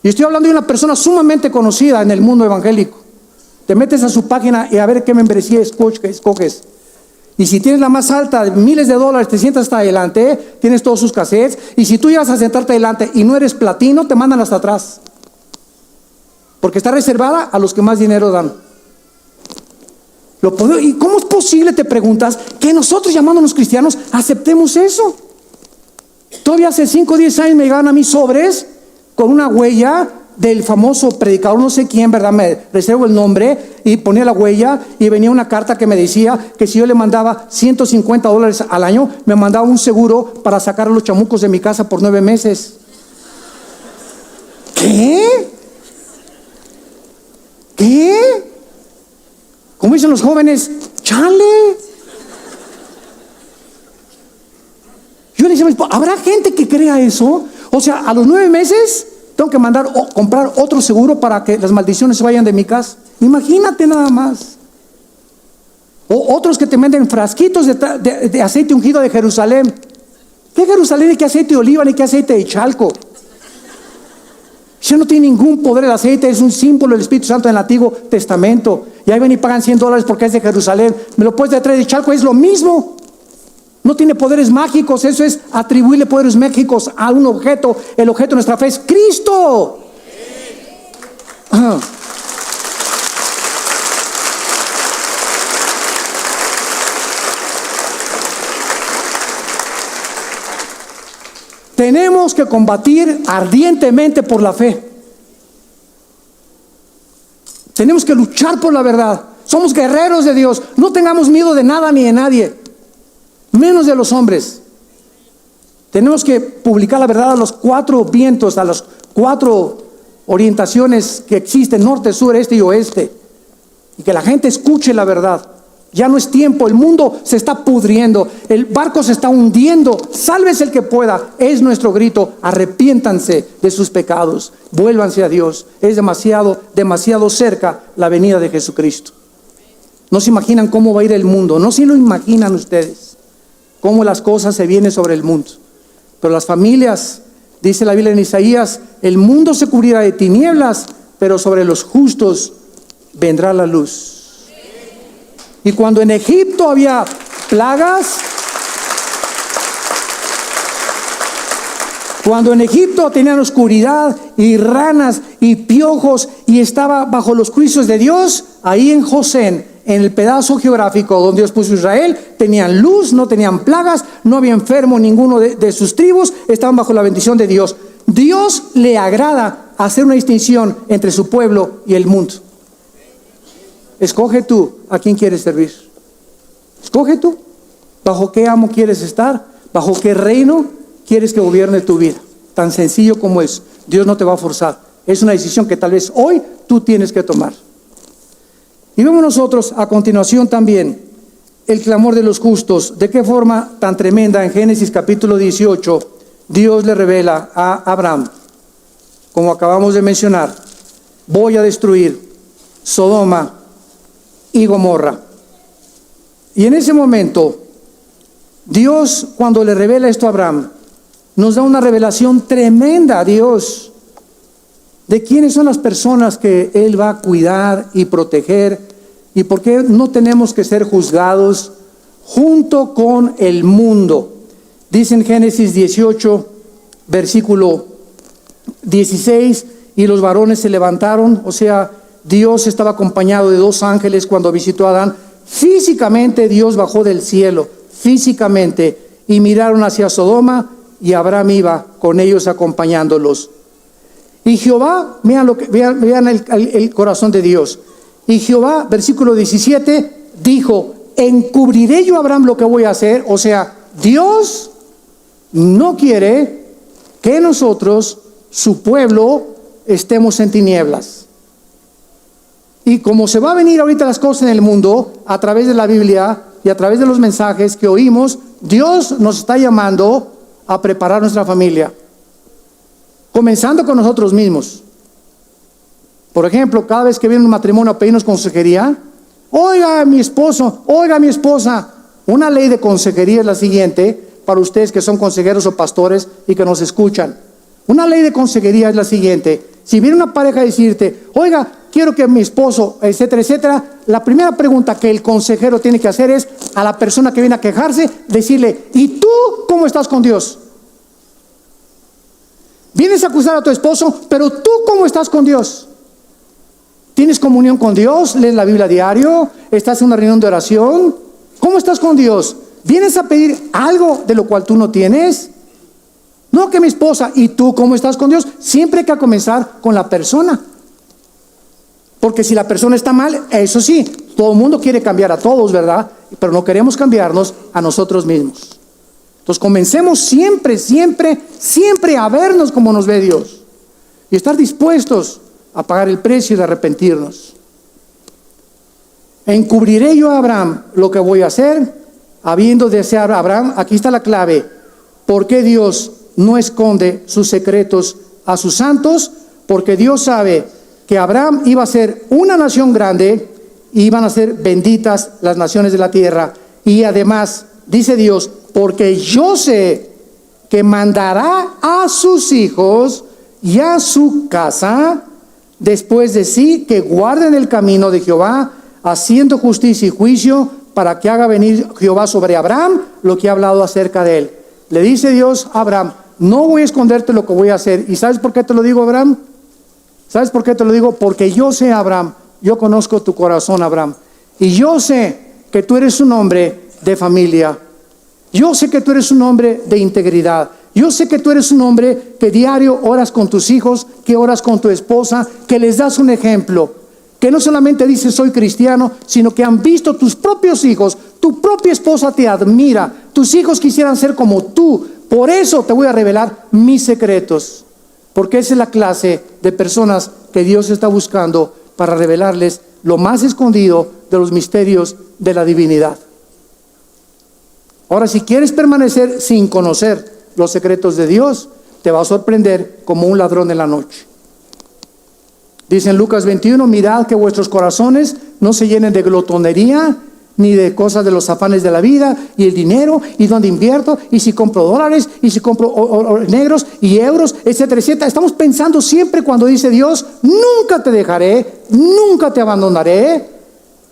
Y estoy hablando de una persona sumamente conocida en el mundo evangélico. Te metes a su página y a ver qué membresía escoges. Y si tienes la más alta, de miles de dólares, te sientas hasta adelante, tienes todos sus cassettes. Y si tú llegas a sentarte adelante y no eres platino, te mandan hasta atrás. Porque está reservada a los que más dinero dan. ¿Y cómo es posible, te preguntas, que nosotros, llamándonos cristianos, aceptemos eso? Todavía hace 5 o 10 años me llegaban a mí sobres con una huella del famoso predicador, no sé quién, ¿verdad? Me reservo el nombre, y ponía la huella y venía una carta que me decía que si yo le mandaba $150 al año, me mandaba un seguro para sacar a los chamucos de mi casa por 9 meses. ¿Qué? Como dicen los jóvenes, chale. Yo le decía, ¿habrá gente que crea eso? O sea, a los 9 meses tengo que comprar otro seguro para que las maldiciones se vayan de mi casa. Imagínate nada más. O otros que te venden frasquitos de aceite ungido de Jerusalén. ¿Qué Jerusalén? ¿Y qué aceite de oliva? ¿Ni qué aceite de chalco? Eso no tiene ningún poder. El aceite es un símbolo del Espíritu Santo en el Antiguo Testamento. Y ahí ven y pagan $100 porque es de Jerusalén. Me lo puedes traer de chalco, es lo mismo. No tiene poderes mágicos. Eso es atribuirle poderes mágicos a un objeto. El objeto de nuestra fe es Cristo. Tenemos que combatir ardientemente por la fe. Tenemos que luchar por la verdad. Somos guerreros de Dios. No tengamos miedo de nada ni de nadie, menos de los hombres. Tenemos que publicar la verdad a los 4 vientos, a las 4 orientaciones que existen: norte, sur, este y oeste. Y que la gente escuche la verdad. Ya no es tiempo, el mundo se está pudriendo, el barco se está hundiendo. Sálvese el que pueda, es nuestro grito. Arrepiéntanse de sus pecados, vuélvanse a Dios. Es demasiado cerca la venida de Jesucristo. No se imaginan cómo va a ir el mundo, no se lo imaginan ustedes, cómo las cosas se vienen sobre el mundo. Pero las familias, dice la Biblia en Isaías, el mundo se cubrirá de tinieblas, pero sobre los justos vendrá la luz. Y cuando en Egipto había plagas, cuando en Egipto tenían oscuridad y ranas y piojos y estaba bajo los juicios de Dios, ahí en Gosén, en el pedazo geográfico donde Dios puso a Israel, tenían luz, no tenían plagas, no había enfermo ninguno de sus tribus, estaban bajo la bendición de Dios. Dios le agrada hacer una distinción entre su pueblo y el mundo. Escoge tú a quién quieres servir. Escoge tú. ¿Bajo qué amo quieres estar? ¿Bajo qué reino quieres que gobierne tu vida? Tan sencillo como es. Dios no te va a forzar. Es una decisión que tal vez hoy tú tienes que tomar. Y vemos nosotros a continuación también el clamor de los justos. ¿De qué forma tan tremenda? En Génesis capítulo 18, Dios le revela a Abraham, como acabamos de mencionar: voy a destruir Sodoma y Gomorra. Y en ese momento, Dios, cuando le revela esto a Abraham, nos da una revelación tremenda a Dios de quiénes son las personas que Él va a cuidar y proteger, y por qué no tenemos que ser juzgados junto con el mundo. Dice en Génesis 18, versículo 16, y los varones se levantaron, o sea, Dios estaba acompañado de 2 ángeles cuando visitó a Adán. Físicamente Dios bajó del cielo, físicamente, y miraron hacia Sodoma, y Abraham iba con ellos acompañándolos. Y Jehová, vean el corazón de Dios. Y Jehová, versículo 17, dijo: encubriré yo a Abraham lo que voy a hacer. O sea, Dios no quiere que nosotros, su pueblo, estemos en tinieblas. Y como se va a venir ahorita las cosas en el mundo, a través de la Biblia y a través de los mensajes que oímos, Dios nos está llamando a preparar nuestra familia, comenzando con nosotros mismos. Por ejemplo, cada vez que viene un matrimonio a pedirnos consejería: oiga, mi esposo, oiga, mi esposa. Una ley de consejería es la siguiente, para ustedes que son consejeros o pastores y que nos escuchan. Una ley de consejería es la siguiente: si viene una pareja a decirte, oiga, quiero que mi esposo, etcétera, etcétera, la primera pregunta que el consejero tiene que hacer es a la persona que viene a quejarse, decirle: ¿y tú cómo estás con Dios? Vienes a acusar a tu esposo, pero tú cómo estás con Dios. ¿Tienes comunión con Dios? ¿Lees la Biblia diario? ¿Estás en una reunión de oración? ¿Cómo estás con Dios? ¿Vienes a pedir algo de lo cual tú no tienes? No, que mi esposa. ¿Y tú cómo estás con Dios? Siempre hay que comenzar con la persona. Porque si la persona está mal, eso sí, todo el mundo quiere cambiar a todos, ¿verdad? Pero no queremos cambiarnos a nosotros mismos. Entonces comencemos siempre a vernos como nos ve Dios. Y estar dispuestos a pagar el precio de arrepentirnos. Encubriré yo a Abraham lo que voy a hacer, habiendo deseado a Abraham. Aquí está la clave. ¿Por qué Dios no esconde sus secretos a sus santos? Porque Dios sabe que Abraham iba a ser una nación grande y iban a ser benditas las naciones de la tierra. Y además, dice Dios, porque yo sé que mandará a sus hijos y a su casa después de sí que guarden el camino de Jehová, haciendo justicia y juicio, para que haga venir Jehová sobre Abraham lo que ha hablado acerca de él. Le dice Dios a Abraham: no voy a esconderte lo que voy a hacer. ¿Y sabes por qué te lo digo, Abraham? ¿Sabes por qué te lo digo? Porque yo sé, Abraham, yo conozco tu corazón, Abraham, y yo sé que tú eres un hombre de familia. Yo sé que tú eres un hombre de integridad. Yo sé que tú eres un hombre que diario oras con tus hijos, que oras con tu esposa, que les das un ejemplo. que no solamente dices soy cristiano, sino que han visto tus propios hijos, tu propia esposa te admira, tus hijos quisieran ser como tú. Por eso te voy a revelar mis secretos, porque esa es la clase de personas que Dios está buscando para revelarles lo más escondido de los misterios de la divinidad. Ahora, si quieres permanecer sin conocer los secretos de Dios, te va a sorprender como un ladrón en la noche. Dice en Lucas 21, mirad que vuestros corazones no se llenen de glotonería, ni de cosas de los afanes de la vida, y el dinero, y dónde invierto, y si compro dólares, y si compro negros, y euros, etcétera, etcétera. Estamos pensando siempre cuando dice Dios, nunca te dejaré, nunca te abandonaré.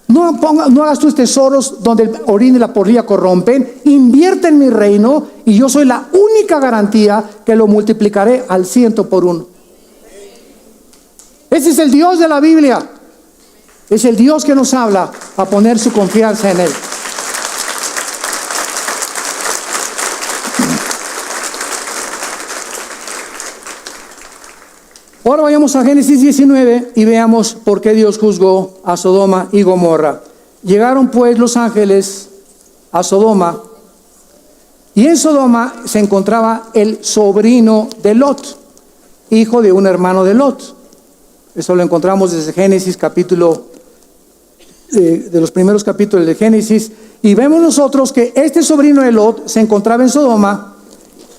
No hagas tus tesoros donde el orín y la polilla corrompen. Invierte en mi reino, y yo soy la única garantía que lo multiplicaré al 100 por 1. Ese es el Dios de la Biblia. Es el Dios que nos habla a poner su confianza en Él. Ahora vayamos a Génesis 19 y veamos por qué Dios juzgó a Sodoma y Gomorra. Llegaron pues los ángeles a Sodoma, y en Sodoma se encontraba el sobrino de Lot, hijo de un hermano de Lot. Eso lo encontramos desde Génesis capítulo de los primeros capítulos de Génesis, y vemos nosotros que este sobrino de Lot se encontraba en Sodoma,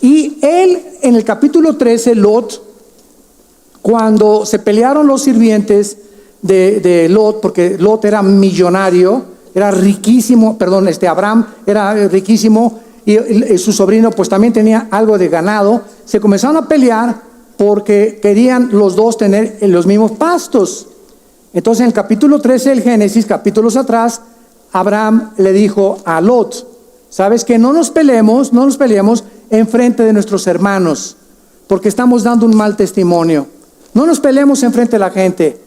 y él en el capítulo 13, Lot, cuando se pelearon los sirvientes de Lot, porque Lot era millonario, era riquísimo, Abraham era riquísimo, y su sobrino pues también tenía algo de ganado, se comenzaron a pelear porque querían los dos tener los mismos pastos. Entonces en el capítulo 13 del Génesis, capítulos atrás, Abraham le dijo a Lot, sabes que no nos peleemos en frente de nuestros hermanos, porque estamos dando un mal testimonio. No nos peleemos en frente de la gente.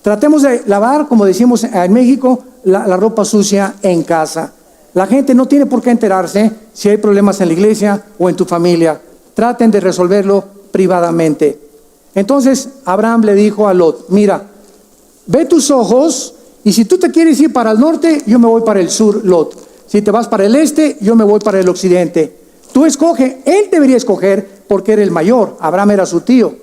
Tratemos de lavar, como decimos en México, la ropa sucia en casa. La gente no tiene por qué enterarse si hay problemas en la iglesia o en tu familia. Traten de resolverlo privadamente. Entonces Abraham le dijo a Lot, mira, ve tus ojos, y si tú te quieres ir para el norte, yo me voy para el sur, Lot. Si te vas para el este, yo me voy para el occidente. Tú escoge. Él debería escoger porque era el mayor, Abraham era su tío,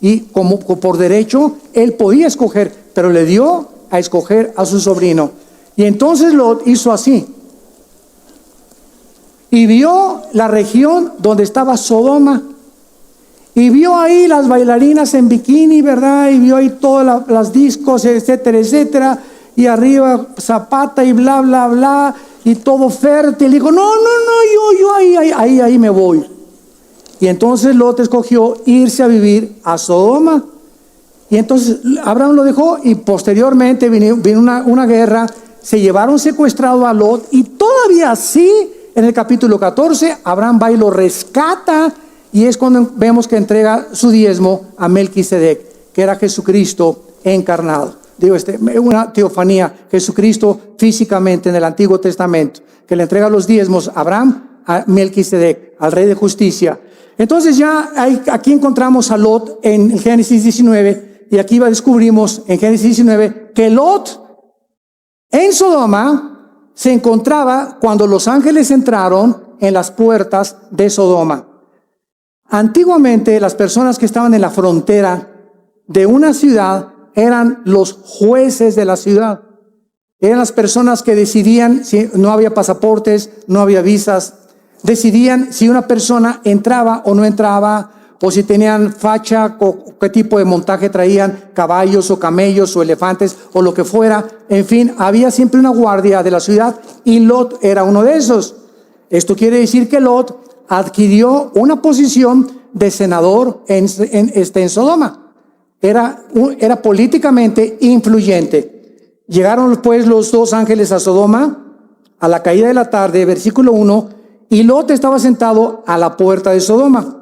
y como por derecho él podía escoger, pero le dio a escoger a su sobrino. Y entonces Lot hizo así, y vio la región donde estaba Sodoma, y vio ahí las bailarinas en bikini, ¿verdad? Y vio ahí todas las discos, etcétera, etcétera. Y arriba Zapata y bla, bla, bla. Y todo fértil. Dijo, no, yo ahí me voy. Y entonces Lot escogió irse a vivir a Sodoma. Y entonces Abraham lo dejó, y posteriormente vino una guerra. Se llevaron secuestrado a Lot, y todavía así, en el capítulo 14, Abraham va y lo rescata. Y es cuando vemos que entrega su diezmo a Melquisedec, que era Jesucristo encarnado. Digo, una teofanía, Jesucristo físicamente en el Antiguo Testamento, que le entrega los diezmos a Abraham, a Melquisedec, al Rey de Justicia. Entonces ya aquí encontramos a Lot en Génesis 19, y aquí descubrimos en Génesis 19 que Lot en Sodoma se encontraba cuando los ángeles entraron en las puertas de Sodoma. Antiguamente las personas que estaban en la frontera de una ciudad eran los jueces de la ciudad. Eran las personas que decidían si no había pasaportes, no había visas. Decidían si una persona entraba o no entraba, o si tenían facha, o qué tipo de montaje traían, caballos o camellos o elefantes o lo que fuera. En fin, había siempre una guardia de la ciudad, y Lot era uno de esos. Esto quiere decir que Lot adquirió una posición de senador en Sodoma. Era políticamente influyente. Llegaron pues los dos ángeles a Sodoma a la caída de la tarde, versículo 1, y Lot estaba sentado a la puerta de Sodoma.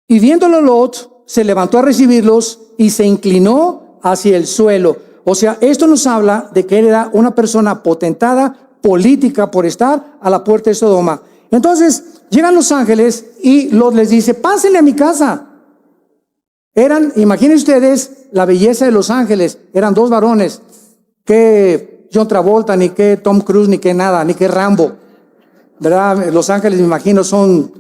Y viéndolo Lot, se levantó a recibirlos y se inclinó hacia el suelo. O sea, esto nos habla de que él era una persona potentada política por estar a la puerta de Sodoma. Entonces llegan los ángeles y Lot les dice, pásenle a mi casa. Imaginen ustedes la belleza de los ángeles. Eran 2 varones, que John Travolta, ni que Tom Cruise, ni que nada, ni que Rambo, ¿verdad? Los ángeles, me imagino, son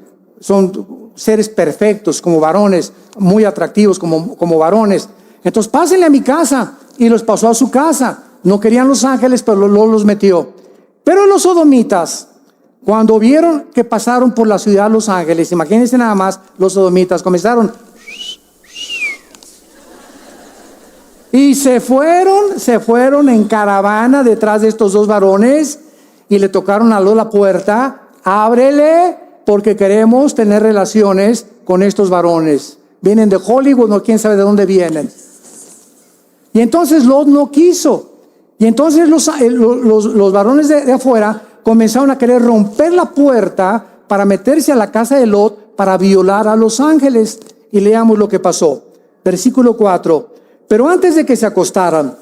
seres perfectos, como varones, muy atractivos, como varones. Entonces, pásenle a mi casa, y los pasó a su casa. No querían los ángeles, pero los metió. Pero los sodomitas, cuando vieron que pasaron por la ciudad los ángeles, imagínense nada más, los sodomitas comenzaron y se fueron en caravana detrás de estos 2 varones y le tocaron a Lot la puerta. Ábrele, porque queremos tener relaciones con estos varones. Vienen de Hollywood, no quién sabe de dónde vienen. Y entonces Lot no quiso. Y entonces los varones de afuera comenzaron a querer romper la puerta para meterse a la casa de Lot para violar a los ángeles. Y leamos lo que pasó. Versículo 4. Pero antes de que se acostaran,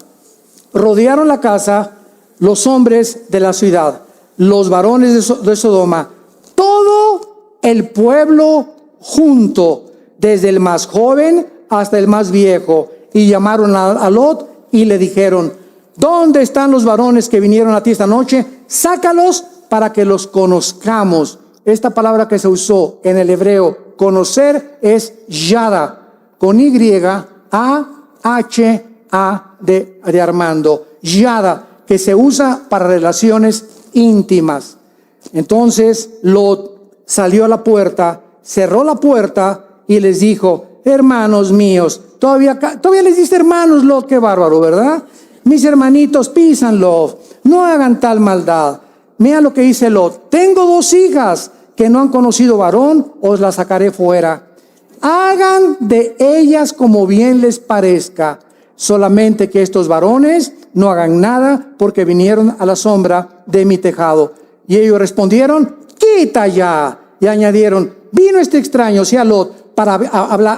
rodearon la casa los hombres de la ciudad, los varones de Sodoma, todo el pueblo junto, desde el más joven hasta el más viejo. Y llamaron a Lot y le dijeron: ¿dónde están los varones que vinieron a ti esta noche? Sácalos para que los conozcamos. Esta palabra que se usó en el hebreo, conocer, es yada, con Y-A-H-A de Armando. Yada, que se usa para relaciones íntimas. Entonces Lot salió a la puerta, cerró la puerta y les dijo: hermanos míos, todavía les dice hermanos, Lot, qué bárbaro, ¿verdad? Mis hermanitos, písanlo, no hagan tal maldad. Mira lo que dice Lot: tengo 2 hijas que no han conocido varón, os las sacaré fuera. Hagan de ellas como bien les parezca, solamente que estos varones no hagan nada, porque vinieron a la sombra de mi tejado. Y ellos respondieron: quita ya. Y añadieron: vino este extraño, sea Lot, para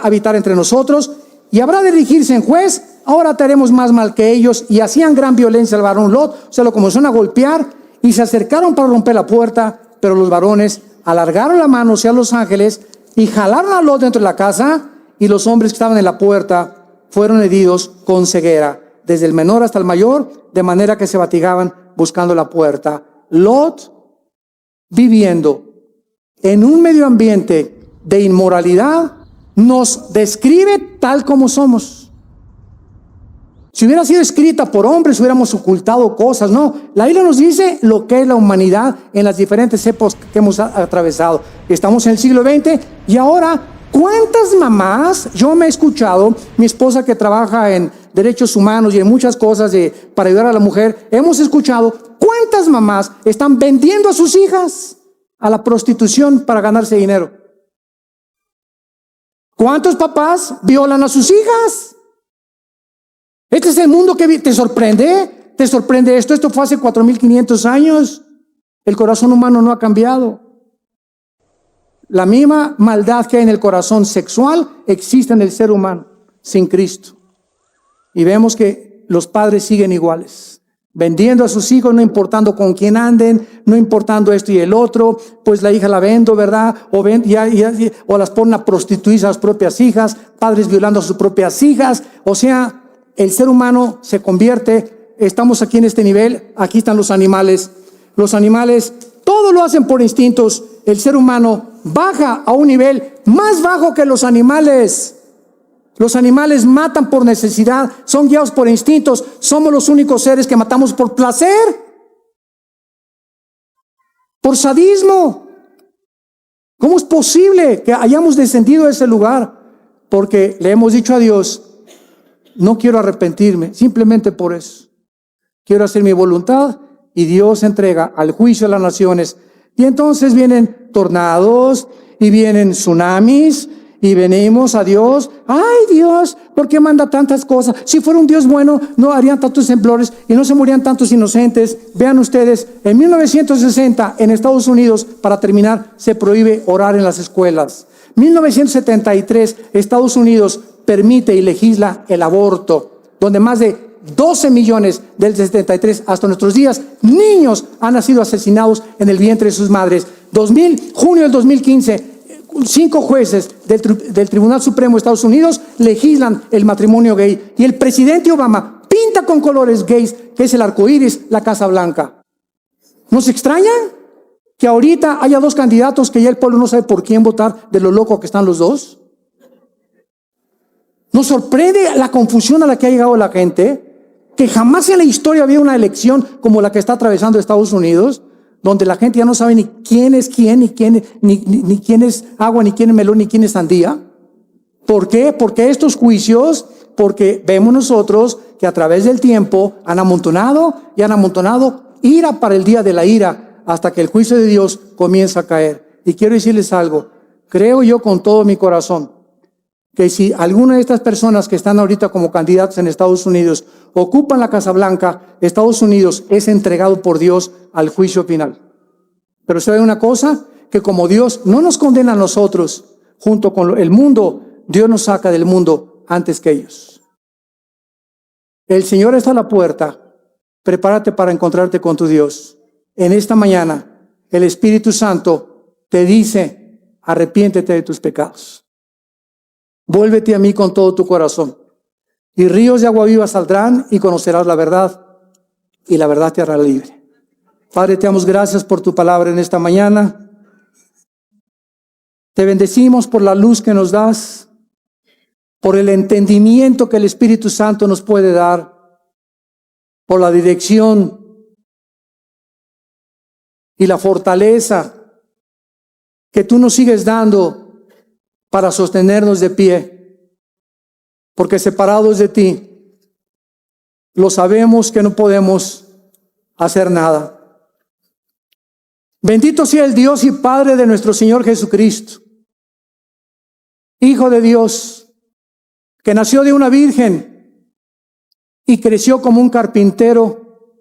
habitar entre nosotros, y habrá de dirigirse en juez. Ahora te haremos más mal que ellos. Y hacían gran violencia al varón Lot, o sea, lo comenzaron a golpear, y se acercaron para romper la puerta, pero los varones alargaron la mano hacia los ángeles y jalaron a Lot dentro de la casa, y los hombres que estaban en la puerta fueron heridos con ceguera, desde el menor hasta el mayor, de manera que se fatigaban buscando la puerta. Lot, viviendo en un medio ambiente de inmoralidad, nos describe tal como somos. Si hubiera sido escrita por hombres, hubiéramos ocultado cosas. No, la Biblia nos dice lo que es la humanidad en las diferentes épocas que hemos atravesado. Estamos en el siglo XX y ahora, ¿cuántas mamás? Yo me he escuchado, mi esposa que trabaja en derechos humanos y en muchas cosas para ayudar a la mujer, hemos escuchado cuántas mamás están vendiendo a sus hijas a la prostitución para ganarse dinero. ¿Cuántos papás violan a sus hijas? Este es el mundo que te sorprende. ¿Te sorprende esto? Esto fue hace 4,500 años. El corazón humano no ha cambiado. La misma maldad que hay en el corazón sexual existe en el ser humano sin Cristo. Y vemos que los padres siguen iguales, vendiendo a sus hijos, no importando con quién anden, no importando esto y el otro. Pues la hija la vendo, ¿verdad? O las ponen a prostituirse a las propias hijas, padres violando a sus propias hijas. O sea, el ser humano se convierte. Estamos aquí en este nivel. Aquí están los animales. Los animales todo lo hacen por instintos. El ser humano baja a un nivel más bajo que los animales. Los animales matan por necesidad, son guiados por instintos. Somos los únicos seres que matamos por placer, por sadismo. ¿Cómo es posible que hayamos descendido a ese lugar? Porque le hemos dicho a Dios: no quiero arrepentirme, simplemente por eso. Quiero hacer mi voluntad, y Dios entrega al juicio a las naciones. Y entonces vienen tornados y vienen tsunamis y venimos a Dios. Ay, Dios, ¿por qué manda tantas cosas? Si fuera un Dios bueno, no harían tantos temblores y no se morían tantos inocentes. Vean ustedes, en 1960 en Estados Unidos, para terminar, se prohíbe orar en las escuelas. 1973, Estados Unidos permite y legisla el aborto, donde más de 12 millones del 73 hasta nuestros días, niños han sido asesinados en el vientre de sus madres. Junio del 2015, 5 jueces del Tribunal Supremo de Estados Unidos legislan el matrimonio gay. Y el presidente Obama pinta con colores gays, que es el arco iris, la Casa Blanca. ¿Nos extraña que ahorita haya 2 candidatos que ya el pueblo no sabe por quién votar, de lo loco que están los dos? Nos sorprende la confusión a la que ha llegado la gente, que jamás en la historia había una elección como la que está atravesando Estados Unidos, donde la gente ya no sabe ni quién es quién, ni quién es agua, ni quién es melón, ni quién es sandía. ¿Por qué? Porque estos juicios, porque vemos nosotros que a través del tiempo han amontonado ira para el día de la ira, hasta que el juicio de Dios comienza a caer. Y quiero decirles algo, creo yo con todo mi corazón, que si alguna de estas personas que están ahorita como candidatos en Estados Unidos ocupan la Casa Blanca, Estados Unidos es entregado por Dios al juicio final. Pero ¿sabe una cosa? Que como Dios no nos condena a nosotros, junto con el mundo, Dios nos saca del mundo antes que ellos. El Señor está a la puerta. Prepárate para encontrarte con tu Dios. En esta mañana, el Espíritu Santo te dice, arrepiéntete de tus pecados. Vuélvete a mí con todo tu corazón, y ríos de agua viva saldrán, y conocerás la verdad, y la verdad te hará libre. Padre, te damos gracias por tu palabra en esta mañana. Te bendecimos por la luz que nos das, por el entendimiento que el Espíritu Santo nos puede dar, por la dirección y la fortaleza que tú nos sigues dando para sostenernos de pie, porque separados de ti, lo sabemos que no podemos hacer nada. Bendito sea el Dios y Padre de nuestro Señor Jesucristo, Hijo de Dios, que nació de una virgen y creció como un carpintero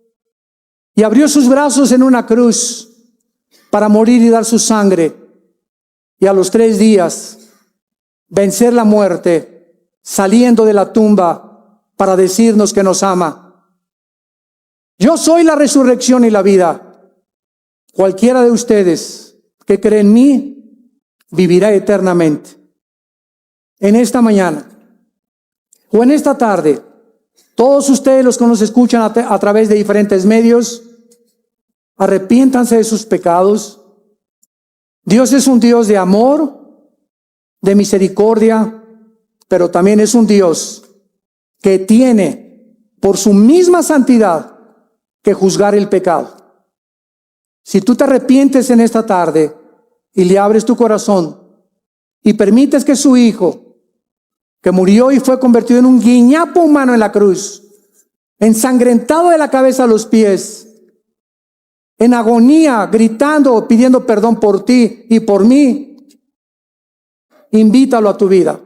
y abrió sus brazos en una cruz para morir y dar su sangre, y a los 3 días vencer la muerte, saliendo de la tumba para decirnos que nos ama. Yo soy la resurrección y la vida. Cualquiera de ustedes que cree en mí, vivirá eternamente. En esta mañana o en esta tarde, todos ustedes los que nos escuchan a través de diferentes medios, arrepiéntanse de sus pecados. Dios es un Dios de amor, de misericordia, pero también es un Dios que tiene por su misma santidad que juzgar el pecado. Si tú te arrepientes en esta tarde y le abres tu corazón y permites que su Hijo, que murió y fue convertido en un guiñapo humano en la cruz, ensangrentado de la cabeza a los pies, en agonía, gritando, pidiendo perdón por ti y por mí, invítalo a tu vida.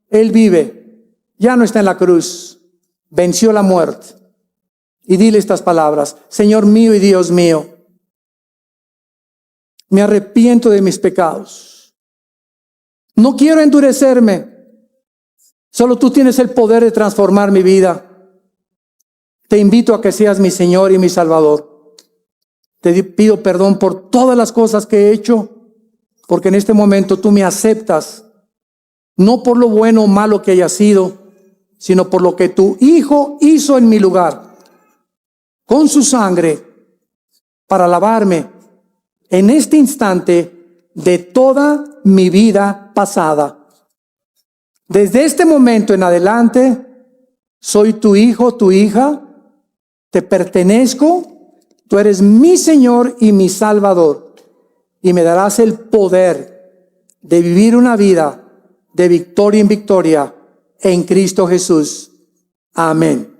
Él vive, ya no está en la cruz, venció la muerte. Y dile estas palabras: Señor mío y Dios mío, me arrepiento de mis pecados. No quiero endurecerme. Solo tú tienes el poder de transformar mi vida. Te invito a que seas mi Señor y mi Salvador. Te pido perdón por todas las cosas que he hecho, porque en este momento tú me aceptas, no por lo bueno o malo que haya sido, sino por lo que tu Hijo hizo en mi lugar, con su sangre, para lavarme en este instante de toda mi vida pasada. Desde este momento en adelante, soy tu hijo, tu hija, te pertenezco, tú eres mi Señor y mi Salvador, y me darás el poder de vivir una vida de victoria en victoria en Cristo Jesús. Amén.